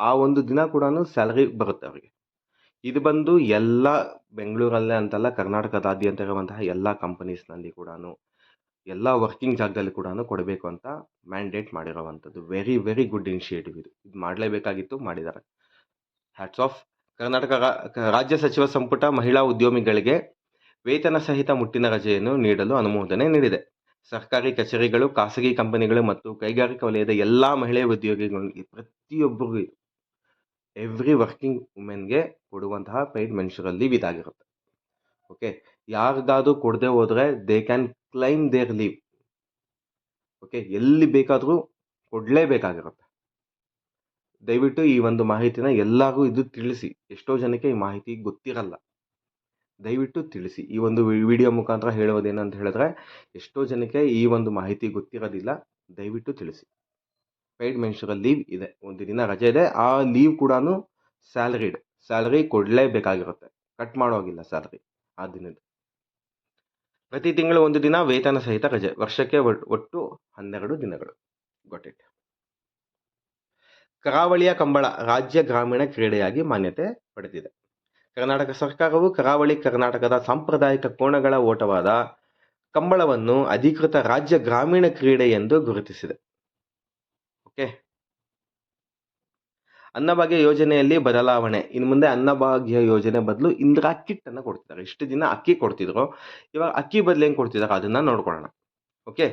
ಆ ಒಂದು ದಿನ ಕೂಡ ಸ್ಯಾಲರಿ ಬರುತ್ತೆ ಅವರಿಗೆ. ಇದು ಬಂದು ಎಲ್ಲ ಬೆಂಗಳೂರಲ್ಲೇ ಅಂತಲ್ಲ, ಕರ್ನಾಟಕದಾದ್ಯಂತ ಇರುವಂತಹ ಎಲ್ಲ ಕಂಪನೀಸ್ನಲ್ಲಿ ಕೂಡ, ಎಲ್ಲ ವರ್ಕಿಂಗ್ ಜಾಗದಲ್ಲಿ ಕೂಡ ಕೊಡಬೇಕು ಅಂತ ಮ್ಯಾಂಡೇಟ್ ಮಾಡಿರುವಂಥದ್ದು. ವೆರಿ ವೆರಿ ಗುಡ್ ಇನಿಷಿಯೇಟಿವ್ ಇದು ಮಾಡಲೇಬೇಕಾಗಿತ್ತು, ಮಾಡಿದ್ದಾರೆ. Hats off. ಕರ್ನಾಟಕ ರಾಜ್ಯ ಸಚಿವ ಸಂಪುಟ ಮಹಿಳಾ ಉದ್ಯಮಿಗಳಿಗೆ ವೇತನ ಸಹಿತ ಮುಟ್ಟಿನ ರಜೆಯನ್ನು ನೀಡಲು ಅನುಮೋದನೆ ನೀಡಿದೆ. ಸರ್ಕಾರಿ ಕಚೇರಿಗಳು, ಖಾಸಗಿ ಕಂಪನಿಗಳು ಮತ್ತು ಕೈಗಾರಿಕಾ ವಲಯದ ಎಲ್ಲ ಮಹಿಳೆ ಉದ್ಯೋಗಿಗಳಿಗೆ, ಪ್ರತಿಯೊಬ್ಬರಿಗೂ, ಎವ್ರಿ ವರ್ಕಿಂಗ್ ವುಮೆನ್ಗೆ ಕೊಡುವಂತಹ ಪೇಯ್ಡ್ ಮೆನ್ಸ್ಟ್ರುಯಲ್ ಲೀವ್ ಇದಾಗಿರುತ್ತೆ. ಓಕೆ, ಯಾರಿಗಾದ್ರೂ ಕೊಡದೆ ಹೋದರೆ they can claim their leave. Okay, ಎಲ್ಲಿ ಬೇಕಾದರೂ ಕೊಡಲೇಬೇಕಾಗಿರುತ್ತೆ. ದಯವಿಟ್ಟು ಈ ಒಂದು ಮಾಹಿತಿನ ಎಲ್ಲರಿಗೂ ಇದು ತಿಳಿಸಿ. ಎಷ್ಟೋ ಜನಕ್ಕೆ ಈ ಮಾಹಿತಿ ಗೊತ್ತಿರಲ್ಲ, ದಯವಿಟ್ಟು ತಿಳಿಸಿ. ಈ ಒಂದು ವಿಡಿಯೋ ಮುಖಾಂತರ ಹೇಳೋದೇನಂತ ಹೇಳಿದ್ರೆ, ಎಷ್ಟೋ ಜನಕ್ಕೆ ಈ ಒಂದು ಮಾಹಿತಿ ಗೊತ್ತಿರೋದಿಲ್ಲ, ದಯವಿಟ್ಟು ತಿಳಿಸಿ. ಪೇಯ್ಡ್ ಮೆನ್ಸ್ಟ್ರುಯಲ್ ಲೀವ್ ಇದೆ, ಒಂದು ದಿನ ರಜೆ ಇದೆ. ಆ ಲೀವ್ ಕೂಡ ಸ್ಯಾಲರಿ ಕೊಡಲೇಬೇಕಾಗಿರುತ್ತೆ, ಕಟ್ ಮಾಡೋಗಿಲ್ಲ ಸ್ಯಾಲರಿ ಆ ದಿನದ. ಪ್ರತಿ ತಿಂಗಳು ಒಂದು ದಿನ ವೇತನ ಸಹಿತ ರಜೆ, ವರ್ಷಕ್ಕೆ ಒಟ್ಟು 12 ದಿನಗಳು. Got it. ಕರಾವಳಿಯ ಕಂಬಳ ರಾಜ್ಯ ಗ್ರಾಮೀಣ ಕ್ರೀಡೆಯಾಗಿ ಮಾನ್ಯತೆ ಪಡೆದಿದೆ. ಕರ್ನಾಟಕ ಸರ್ಕಾರವು ಕರಾವಳಿ ಕರ್ನಾಟಕದ ಸಾಂಪ್ರದಾಯಿಕ ಕೋಣಗಳ ಓಟವಾದ ಕಂಬಳವನ್ನು ಅಧಿಕೃತ ರಾಜ್ಯ ಗ್ರಾಮೀಣ ಕ್ರೀಡೆ ಎಂದು ಗುರುತಿಸಿದೆ. ಓಕೆ, ಅನ್ನಭಾಗ್ಯ ಯೋಜನೆಯಲ್ಲಿ ಬದಲಾವಣೆ. ಇನ್ನು ಮುಂದೆ ಅನ್ನಭಾಗ್ಯ ಯೋಜನೆ ಬದಲು ಇಂದಿರಾ ಕಿಟ್ ಅನ್ನು ಕೊಡ್ತಿದ್ದಾರೆ. ಇಷ್ಟು ದಿನ ಅಕ್ಕಿ ಕೊಡ್ತಿದ್ರು, ಇವಾಗ ಅಕ್ಕಿ ಬದಲು ಏನು ಕೊಡ್ತಿದ್ದಾರೆ ಅದನ್ನ ನೋಡ್ಕೊಳ್ಳೋಣ. ಓಕೆ,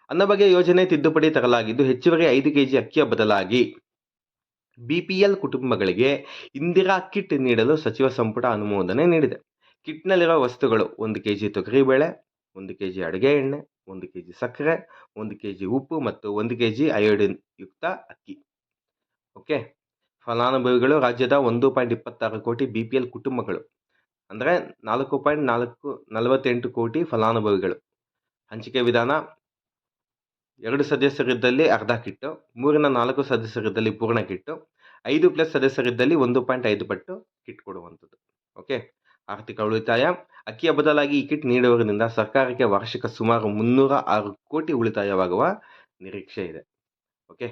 ಅನ್ನಭಾಗ್ಯ ಯೋಜನೆ ತಿದ್ದುಪಡಿ ತರಲಾಗಿದ್ದು, ಹೆಚ್ಚುವರಿ 5 ಕೆಜಿ ಅಕ್ಕಿಯ ಬದಲಾಗಿ ಬಿಪಿಎಲ್ ಕುಟುಂಬಗಳಿಗೆ ಇಂದಿರಾ ಕಿಟ್ ನೀಡಲು ಸಚಿವ ಸಂಪುಟ ಅನುಮೋದನೆ ನೀಡಿದೆ. ಕಿಟ್ನಲ್ಲಿರುವ ವಸ್ತುಗಳು: 1 ಕೆಜಿ ತೊಗರಿಬೇಳೆ, 1 ಕೆಜಿ ಅಡುಗೆ ಎಣ್ಣೆ, 1 ಕೆಜಿ ಸಕ್ಕರೆ, 1 ಕೆಜಿ ಉಪ್ಪು ಮತ್ತು 1 ಕೆಜಿ ಅಯೋಡಿನ್ ಯುಕ್ತ ಅಕ್ಕಿ. ಓಕೆ, ಫಲಾನುಭವಿಗಳು ರಾಜ್ಯದ 1.26 ಕೋಟಿ ಬಿಪಿಎಲ್ ಕುಟುಂಬಗಳು, ಅಂದರೆ 4.48 ಕೋಟಿ ಫಲಾನುಭವಿಗಳು. ಹಂಚಿಕೆ ವಿಧಾನ: 2 ಸದಸ್ಯರಿದ್ದಲ್ಲಿ ಅರ್ಧ ಕಿಟ್ಟು, 3/4 ಸದಸ್ಯರಿದ್ದಲ್ಲಿ ಪೂರ್ಣ ಕಿಟ್ಟು, 5+ ಸದಸ್ಯರಿದ್ದಲ್ಲಿ 1.5 ಪಟ್ಟು ಕಿಟ್ ಕೊಡುವಂಥದ್ದು. ಓಕೆ, ಆರ್ಥಿಕ ಉಳಿತಾಯ: ಅಕ್ಕಿಯ ಬದಲಾಗಿ ಈ ಕಿಟ್ ನೀಡುವುದರಿಂದ ಸರ್ಕಾರಕ್ಕೆ ವಾರ್ಷಿಕ ಸುಮಾರು 306 ಕೋಟಿ ಉಳಿತಾಯವಾಗುವ ನಿರೀಕ್ಷೆ ಇದೆ. ಓಕೆ,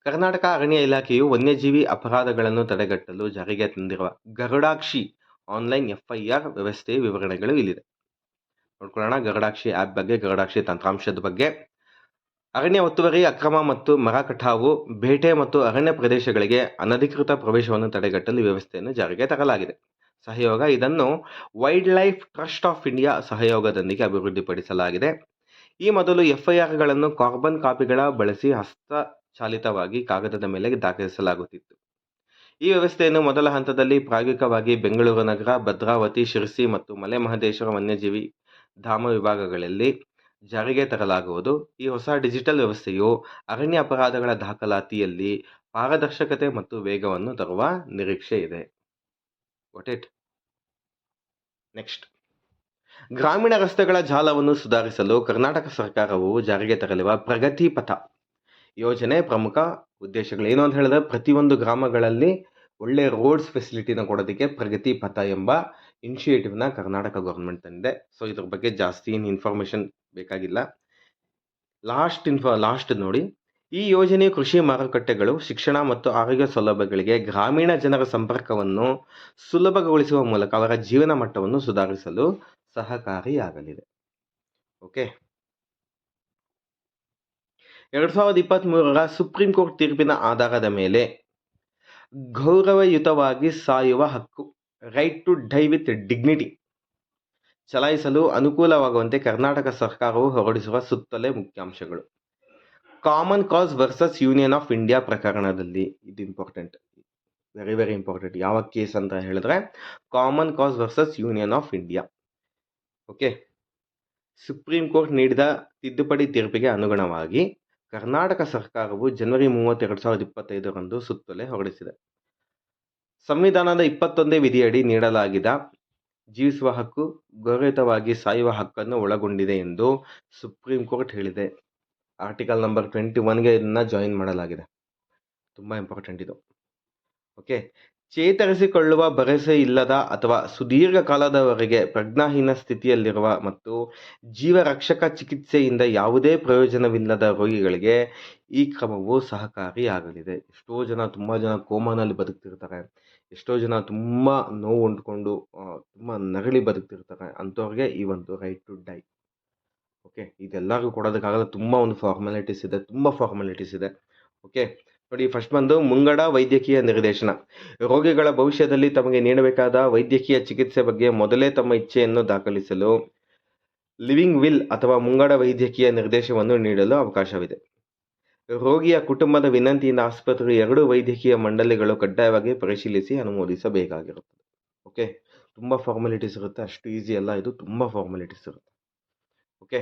ಕರ್ನಾಟಕ ಅರಣ್ಯ ಇಲಾಖೆಯು ವನ್ಯಜೀವಿ ಅಪರಾಧಗಳನ್ನು ತಡೆಗಟ್ಟಲು ಜಾರಿಗೆ ತಂದಿರುವ ಗರುಡಾಕ್ಷಿ ಆನ್ಲೈನ್ FIR ವ್ಯವಸ್ಥೆಯ ವಿವರಣೆಗಳು ಇಲ್ಲಿದೆ. ನೋಡ್ಕೊಳ್ಳೋಣ ಗರುಡಾಕ್ಷಿ ಆ್ಯಪ್ ಬಗ್ಗೆ, ಗರುಡಾಕ್ಷಿ ತಂತ್ರಾಂಶದ ಬಗ್ಗೆ. ಅರಣ್ಯ ಒತ್ತುವರಿ, ಅಕ್ರಮ ಮತ್ತು ಮರ ಕಟಾವು, ಬೇಟೆ ಮತ್ತು ಅರಣ್ಯ ಪ್ರದೇಶಗಳಿಗೆ ಅನಧಿಕೃತ ಪ್ರವೇಶವನ್ನು ತಡೆಗಟ್ಟಲು ವ್ಯವಸ್ಥೆಯನ್ನು ಜಾರಿಗೆ ತರಲಾಗಿದೆ. ಸಹಯೋಗ ಇದನ್ನು wild life trust of India ಸಹಯೋಗದೊಂದಿಗೆ ಅಭಿವೃದ್ಧಿಪಡಿಸಲಾಗಿದೆ. ಈ ಮೊದಲು FIRಗಳನ್ನು ಕಾರ್ಬನ್ ಕಾಪಿಗಳ ಬಳಸಿ ಹಸ್ತಚಾಲಿತವಾಗಿ ಕಾಗದದ ಮೇಲೆ ದಾಖಲಿಸಲಾಗುತ್ತಿತ್ತು. ಈ ವ್ಯವಸ್ಥೆಯನ್ನು ಮೊದಲ ಹಂತದಲ್ಲಿ ಪ್ರಾಯೋಗಿಕವಾಗಿ ಬೆಂಗಳೂರು ನಗರ, ಭದ್ರಾವತಿ, ಶಿರಸಿ ಮತ್ತು ಮಲೆ ಮಹದೇಶ್ವರ ವನ್ಯಜೀವಿ ಧಾಮ ವಿಭಾಗಗಳಲ್ಲಿ ಜಾರಿಗೆ ತರಲಾಗುವುದು. ಈ ಹೊಸ ಡಿಜಿಟಲ್ ವ್ಯವಸ್ಥೆಯು ಅರಣ್ಯ ಅಪರಾಧಗಳ ದಾಖಲಾತಿಯಲ್ಲಿ ಪಾರದರ್ಶಕತೆ ಮತ್ತು ವೇಗವನ್ನು ತರುವ ನಿರೀಕ್ಷೆ ಇದೆ. ನೆಕ್ಸ್ಟ್, ಗ್ರಾಮೀಣ ರಸ್ತೆಗಳ ಜಾಲವನ್ನು ಸುಧಾರಿಸಲು ಕರ್ನಾಟಕ ಸರ್ಕಾರವು ಜಾರಿಗೆ ತರಲಿರುವ ಪ್ರಗತಿ ಪಥ ಯೋಜನೆ ಪ್ರಮುಖ ಉದ್ದೇಶಗಳು ಏನು ಅಂತ ಹೇಳಿದ್ರೆ, ಪ್ರತಿಯೊಂದು ಗ್ರಾಮಗಳಲ್ಲಿ ಒಳ್ಳೆ ರೋಡ್ಸ್ ಫೆಸಿಲಿಟಿನ ಕೊಡೋದಕ್ಕೆ ಪ್ರಗತಿ ಪಥ ಎಂಬ ಇನಿಷಿಯೇಟಿವ್ನ ಕರ್ನಾಟಕ ಗೌರ್ಮೆಂಟ್ ತಂದಿದೆ. ಸೊ ಇದ್ರ ಬಗ್ಗೆ ಜಾಸ್ತಿ ಇನ್ಫಾರ್ಮೇಷನ್ ಬೇಕಾಗಿಲ್ಲ. ಲಾಸ್ಟ್ ನೋಡಿ, ಈ ಯೋಜನೆಯು ಕೃಷಿ ಮಾರುಕಟ್ಟೆಗಳು, ಶಿಕ್ಷಣ ಮತ್ತು ಆರೋಗ್ಯ ಸೌಲಭ್ಯಗಳಿಗೆ ಗ್ರಾಮೀಣ ಜನರ ಸಂಪರ್ಕವನ್ನು ಸುಲಭಗೊಳಿಸುವ ಮೂಲಕ ಅವರ ಜೀವನ ಮಟ್ಟವನ್ನು ಸುಧಾರಿಸಲು ಸಹಕಾರಿಯಾಗಲಿದೆ. ಓಕೆ, 2023ರ ಸುಪ್ರೀಂ ಕೋರ್ಟ್ ತೀರ್ಪಿನ ಆಧಾರದ ಮೇಲೆ ಗೌರವಯುತವಾಗಿ ಸಾಯುವ ಹಕ್ಕು, right to die with dignity ಚಲಾಯಿಸಲು ಅನುಕೂಲವಾಗುವಂತೆ ಕರ್ನಾಟಕ ಸರ್ಕಾರವು ಹೊರಡಿಸುವ ಸುತ್ತೋಲೆ ಮುಖ್ಯಾಂಶಗಳು. Common Cause versus Union of India ಪ್ರಕರಣದಲ್ಲಿ, ಇದು ಇಂಪಾರ್ಟೆಂಟ್, ವೆರಿ ವೆರಿ ಇಂಪಾರ್ಟೆಂಟ್. ಯಾವ ಕೇಸ್ ಅಂತ ಹೇಳಿದ್ರೆ Common Cause versus Union of India. Okay, Supreme Court ನೀಡಿದ ತಿದ್ದುಪಡಿ ತೀರ್ಪಿಗೆ ಅನುಗುಣವಾಗಿ ಕರ್ನಾಟಕ ಸರ್ಕಾರವು ಜನವರಿ 30, 2025ರಂದು ಸುತ್ತೋಲೆ ಹೊರಡಿಸಿದೆ. ಸಂವಿಧಾನದ 21ನೇ ವಿಧಿಯಡಿ ನೀಡಲಾಗಿದ್ದ ಜೀವಿಸುವ ಹಕ್ಕು ಗೌರವಯುತವಾಗಿ ಸಾಯುವ ಹಕ್ಕನ್ನು ಒಳಗೊಂಡಿದೆ ಎಂದು ಸುಪ್ರೀಂ ಕೋರ್ಟ್ ಹೇಳಿದೆ. ಆರ್ಟಿಕಲ್ ನಂಬರ್ 21ಗೆ ಇದನ್ನು ಜಾಯಿನ್ ಮಾಡಲಾಗಿದೆ. ತುಂಬ ಇಂಪಾರ್ಟೆಂಟ್ ಇದು. ಓಕೆ, ಚೇತರಿಸಿಕೊಳ್ಳುವ ಭರವಸೆ ಇಲ್ಲದ ಅಥವಾ ಸುದೀರ್ಘ ಕಾಲದವರೆಗೆ ಪ್ರಜ್ಞಾಹೀನ ಸ್ಥಿತಿಯಲ್ಲಿರುವ ಮತ್ತು ಜೀವರಕ್ಷಕ ಚಿಕಿತ್ಸೆಯಿಂದ ಯಾವುದೇ ಪ್ರಯೋಜನವಿಲ್ಲದ ರೋಗಿಗಳಿಗೆ ಈ ಕ್ರಮವು ಸಹಕಾರಿಯಾಗಲಿದೆ. ತುಂಬ ಜನ ಕೋಮಾನಲ್ಲಿ ಬದುಕ್ತಿರ್ತಾರೆ, ಎಷ್ಟೋ ಜನ ತುಂಬ ನೋವು ಉಂಡ್ಕೊಂಡು ತುಂಬ ನರಳಿ ಬದುಕ್ತಿರ್ತಾರೆ. ಅಂಥವ್ರಿಗೆ ಈ ಒಂದು ರೈಟ್ ಟು ಡೈ. ಓಕೆ, ಇದೆಲ್ಲರಿಗೂ ಕೊಡೋದಕ್ಕಾಗಲ್ಲ, ತುಂಬ ಫಾರ್ಮಾಲಿಟೀಸ್ ಇದೆ. ಓಕೆ ನೋಡಿ, ಫಸ್ಟ್ ಬಂದು ಮುಂಗಡ ವೈದ್ಯಕೀಯ ನಿರ್ದೇಶನ. ರೋಗಿಗಳ ಭವಿಷ್ಯದಲ್ಲಿ ತಮಗೆ ನೀಡಬೇಕಾದ ವೈದ್ಯಕೀಯ ಚಿಕಿತ್ಸೆ ಬಗ್ಗೆ ಮೊದಲೇ ತಮ್ಮ ಇಚ್ಛೆಯನ್ನು ದಾಖಲಿಸಲು ಲಿವಿಂಗ್ ವಿಲ್ ಅಥವಾ ಮುಂಗಡ ವೈದ್ಯಕೀಯ ನಿರ್ದೇಶನವನ್ನು ನೀಡಲು ಅವಕಾಶವಿದೆ. ರೋಗಿಯ ಕುಟುಂಬದ ವಿನಂತಿಯಿಂದ ಆಸ್ಪತ್ರೆಯು 2 ವೈದ್ಯಕೀಯ ಮಂಡಳಿಗಳು ಕಡ್ಡಾಯವಾಗಿ ಪರಿಶೀಲಿಸಿ ಅನುಮೋದಿಸಬೇಕಾಗಿರುತ್ತದೆ. ಓಕೆ, ತುಂಬ ಫಾರ್ಮಾಲಿಟೀಸ್ ಇರುತ್ತೆ, ಅಷ್ಟು ಈಸಿ ಅಲ್ಲ ಇದು, ತುಂಬ ಫಾರ್ಮಾಲಿಟೀಸ್ ಇರುತ್ತೆ. ಓಕೆ,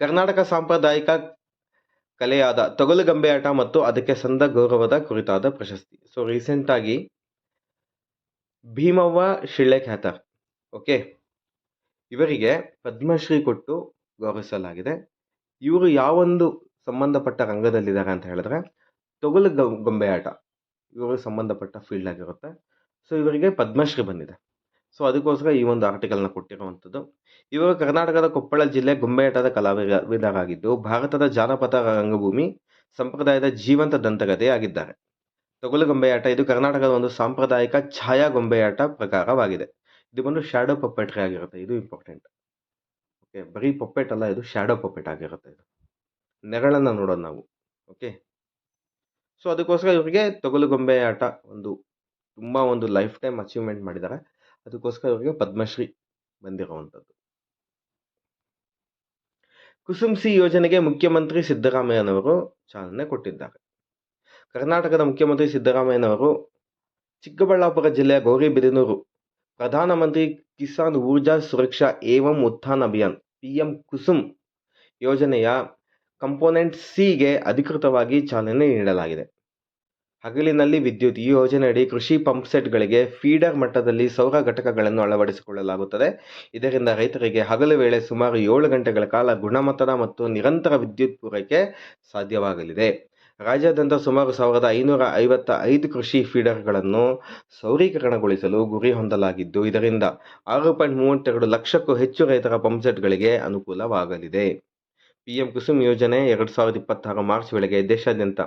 ಕರ್ನಾಟಕ ಸಾಂಪ್ರದಾಯಿಕ ಕಲೆಯಾದ ತೊಗಲುಗೊಂಬೆ ಆಟ ಮತ್ತು ಅದಕ್ಕೆ ಸಂದ ಗೌರವದ ಕುರಿತಾದ ಪ್ರಶಸ್ತಿ. ಸೊ ರೀಸೆಂಟಾಗಿ ಭೀಮವ್ವ ಶಿಳ್ಳೆಖ್ಯಾತರ್, ಓಕೆ, ಇವರಿಗೆ ಪದ್ಮಶ್ರೀ ಕೊಟ್ಟು ಗೌರವಿಸಲಾಗಿದೆ. ಇವರು ಯಾವೊಂದು ಸಂಬಂಧಪಟ್ಟ ರಂಗದಲ್ಲಿದ್ದಾರೆ ಅಂತ ಹೇಳಿದ್ರೆ ತೊಗಲು ಗೊಂಬೆ ಆಟ ಇವರು ಸಂಬಂಧಪಟ್ಟ ಫೀಲ್ಡ್ ಆಗಿರುತ್ತೆ. ಸೊ ಇವರಿಗೆ ಪದ್ಮಶ್ರೀ ಬಂದಿದೆ. ಸೊ ಅದಕ್ಕೋಸ್ಕರ ಈ ಒಂದು ಆರ್ಟಿಕಲ್ನ ಕೊಟ್ಟಿರುವಂಥದ್ದು. ಇವರು ಕರ್ನಾಟಕದ ಕೊಪ್ಪಳ ಜಿಲ್ಲೆ ಗೊಂಬೆಯಾಟದ ಕಲಾವಿದರಾಗಿದ್ದು ಭಾರತದ ಜಾನಪದ ರಂಗಭೂಮಿ ಸಂಪ್ರದಾಯದ ಜೀವಂತ ದಂತಕಥೆಯಾಗಿದ್ದಾರೆ. ತೊಗಲು ಗೊಂಬೆಯಾಟ ಇದು ಕರ್ನಾಟಕದ ಒಂದು ಸಾಂಪ್ರದಾಯಿಕ ಛಾಯಾ ಗೊಂಬೆಯಾಟ ಪ್ರಕಾರವಾಗಿದೆ. ಇದು ಬಂದು ಶ್ಯಾಡೋ ಪಪ್ಪೆಟ್ರಿ ಆಗಿರುತ್ತೆ. ಇದು ಇಂಪಾರ್ಟೆಂಟ್. ಓಕೆ, ಬರೀ ಪಪ್ಪೆಟ್ ಅಲ್ಲ, ಇದು ಶ್ಯಾಡೋ ಪಪ್ಪೆಟ್ ಆಗಿರುತ್ತೆ. ಇದು ನೆರಳನ್ನು ನೋಡೋದು ನಾವು. ಓಕೆ, ಸೊ ಅದಕ್ಕೋಸ್ಕರ ಇವರಿಗೆ ತೊಗಲು ಗೊಂಬೆಯಾಟ ಒಂದು ಲೈಫ್ ಟೈಮ್ ಅಚೀವ್ಮೆಂಟ್ ಮಾಡಿದ್ದಾರೆ. ಅದಕ್ಕೋಸ್ಕರ ಇವರಿಗೆ ಪದ್ಮಶ್ರೀ ಬಂದಿರುವಂಥದ್ದು. ಕುಸುಮ್-ಸಿ ಯೋಜನೆಗೆ ಮುಖ್ಯಮಂತ್ರಿ ಸಿದ್ದರಾಮಯ್ಯನವರು ಚಾಲನೆ ಕೊಟ್ಟಿದ್ದಾರೆ. ಕರ್ನಾಟಕದ ಮುಖ್ಯಮಂತ್ರಿ ಸಿದ್ದರಾಮಯ್ಯನವರು ಚಿಕ್ಕಬಳ್ಳಾಪುರ ಜಿಲ್ಲೆಯ ಗೌರಿಬಿದನೂರು ಪ್ರಧಾನಮಂತ್ರಿ ಕಿಸಾನ್ ಊರ್ಜಾ ಸುರಕ್ಷಾ ಏವಂ ಉತ್ಥಾನ್ ಅಭಿಯಾನ್ PM ಕುಸುಮ್ ಯೋಜನೆಯ ಕಂಪೋನೆಂಟ್ ಸಿಗೆ ಅಧಿಕೃತವಾಗಿ ಚಾಲನೆ ನೀಡಲಾಗಿದೆ. ಹಗಲಿನಲ್ಲಿ ವಿದ್ಯುತ್. ಈ ಯೋಜನೆಯಡಿ ಕೃಷಿ ಪಂಪ್ಸೆಟ್ಗಳಿಗೆ ಫೀಡರ್ ಮಟ್ಟದಲ್ಲಿ ಸೌರ ಘಟಕಗಳನ್ನು ಅಳವಡಿಸಿಕೊಳ್ಳಲಾಗುತ್ತದೆ. ಇದರಿಂದ ರೈತರಿಗೆ ಹಗಲು ವೇಳೆ ಸುಮಾರು 7 ಗಂಟೆಗಳ ಕಾಲ ಗುಣಮಟ್ಟದ ಮತ್ತು ನಿರಂತರ ವಿದ್ಯುತ್ ಪೂರೈಕೆ ಸಾಧ್ಯವಾಗಲಿದೆ. ರಾಜ್ಯಾದ್ಯಂತ ಸುಮಾರು 1555 ಕೃಷಿ ಫೀಡರ್ಗಳನ್ನು ಸೌರೀಕರಣಗೊಳಿಸಲು ಗುರಿ ಹೊಂದಲಾಗಿದ್ದು, ಇದರಿಂದ 6.32 ಲಕ್ಷಕ್ಕೂ ಹೆಚ್ಚು ರೈತರ ಪಂಪ್ಸೆಟ್ಗಳಿಗೆ ಅನುಕೂಲವಾಗಲಿದೆ. PM ಕುಸುಮ್ ಯೋಜನೆ 2026 ಮಾರ್ಚ್ ವೇಳೆಗೆ ದೇಶಾದ್ಯಂತ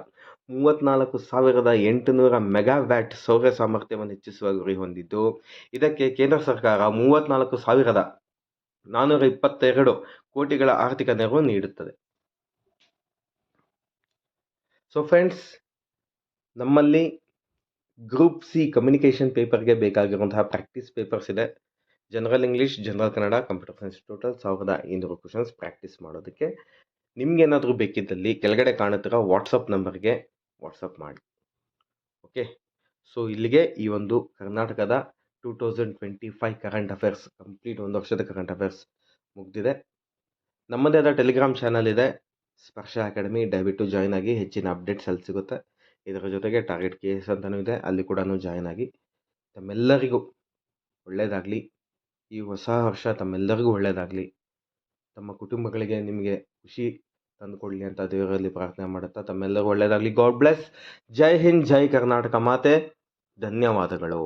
34,800 ಮೆಗಾವ್ಯಾಟ್ ಸೌರ ಸಾಮರ್ಥ್ಯವನ್ನು ಹೆಚ್ಚಿಸುವ ಗುರಿ ಹೊಂದಿದ್ದು, ಇದಕ್ಕೆ ಕೇಂದ್ರ ಸರ್ಕಾರ 34,422 ಕೋಟಿಗಳ ಆರ್ಥಿಕ ನೆರವು ನೀಡುತ್ತದೆ. ಸೊ ಫ್ರೆಂಡ್ಸ್, ನಮ್ಮಲ್ಲಿ ಗ್ರೂಪ್ ಸಿ ಕಮ್ಯುನಿಕೇಷನ್ ಪೇಪರ್ಗೆ ಬೇಕಾಗಿರುವಂತಹ ಪ್ರಾಕ್ಟೀಸ್ ಪೇಪರ್ಸ್ ಇದೆ. General English, general Kannada, computer science total 1500 questions practice ಮಾಡೋದಕ್ಕೆ. ನಿಮ್ಗೇನಾದರೂ ಬೇಕಿದ್ದಲ್ಲಿ ಕೆಳಗಡೆ ಕಾಣುತ್ತಿರೋ ವಾಟ್ಸಪ್ ನಂಬರ್ಗೆ ವಾಟ್ಸಪ್ ಮಾಡಿ. ಓಕೆ, ಸೊ ಇಲ್ಲಿಗೆ ಈ ಒಂದು ಕರ್ನಾಟಕದ 2025 ಕರೆಂಟ್ ಅಫೇರ್ಸ್ ಕಂಪ್ಲೀಟ್ 1 ವರ್ಷದ ಕರೆಂಟ್ ಅಫೇರ್ಸ್ ಮುಗಿದಿದೆ. ನಮ್ಮದೇ ಆದ ಟೆಲಿಗ್ರಾಮ್ ಚಾನಲ್ ಇದೆ, ಸ್ಪರ್ಶ ಅಕಾಡೆಮಿ. ದಯವಿಟ್ಟು ಜಾಯ್ನ್ ಆಗಿ, ಹೆಚ್ಚಿನ ಅಪ್ಡೇಟ್ಸ್ ಅಲ್ಲಿ ಸಿಗುತ್ತೆ. ಇದರ ಜೊತೆಗೆ ಟಾರ್ಗೆಟ್ KS ಅಂತಲೂ ಇದೆ, ಅಲ್ಲಿ ಕೂಡ ಜಾಯ್ನ್ ಆಗಿ. ತಮ್ಮೆಲ್ಲರಿಗೂ ಒಳ್ಳೆಯದಾಗಲಿ. ಈ ಹೊಸ ವರ್ಷ ತಮ್ಮೆಲ್ಲರಿಗೂ ಒಳ್ಳೆಯದಾಗಲಿ. ತಮ್ಮ ಕುಟುಂಬಗಳಿಗೆ ನಿಮಗೆ ಖುಷಿ ತಂದುಕೊಡಲಿ ಅಂತ ದೇವರಲ್ಲಿ ಪ್ರಾರ್ಥನೆ ಮಾಡುತ್ತಾ ತಮ್ಮೆಲ್ಲರಿಗೂ ಒಳ್ಳೆಯದಾಗಲಿ. God bless. ಜೈ ಹಿಂದ್, ಜೈ ಕರ್ನಾಟಕ ಮಾತೆ. ಧನ್ಯವಾದಗಳು.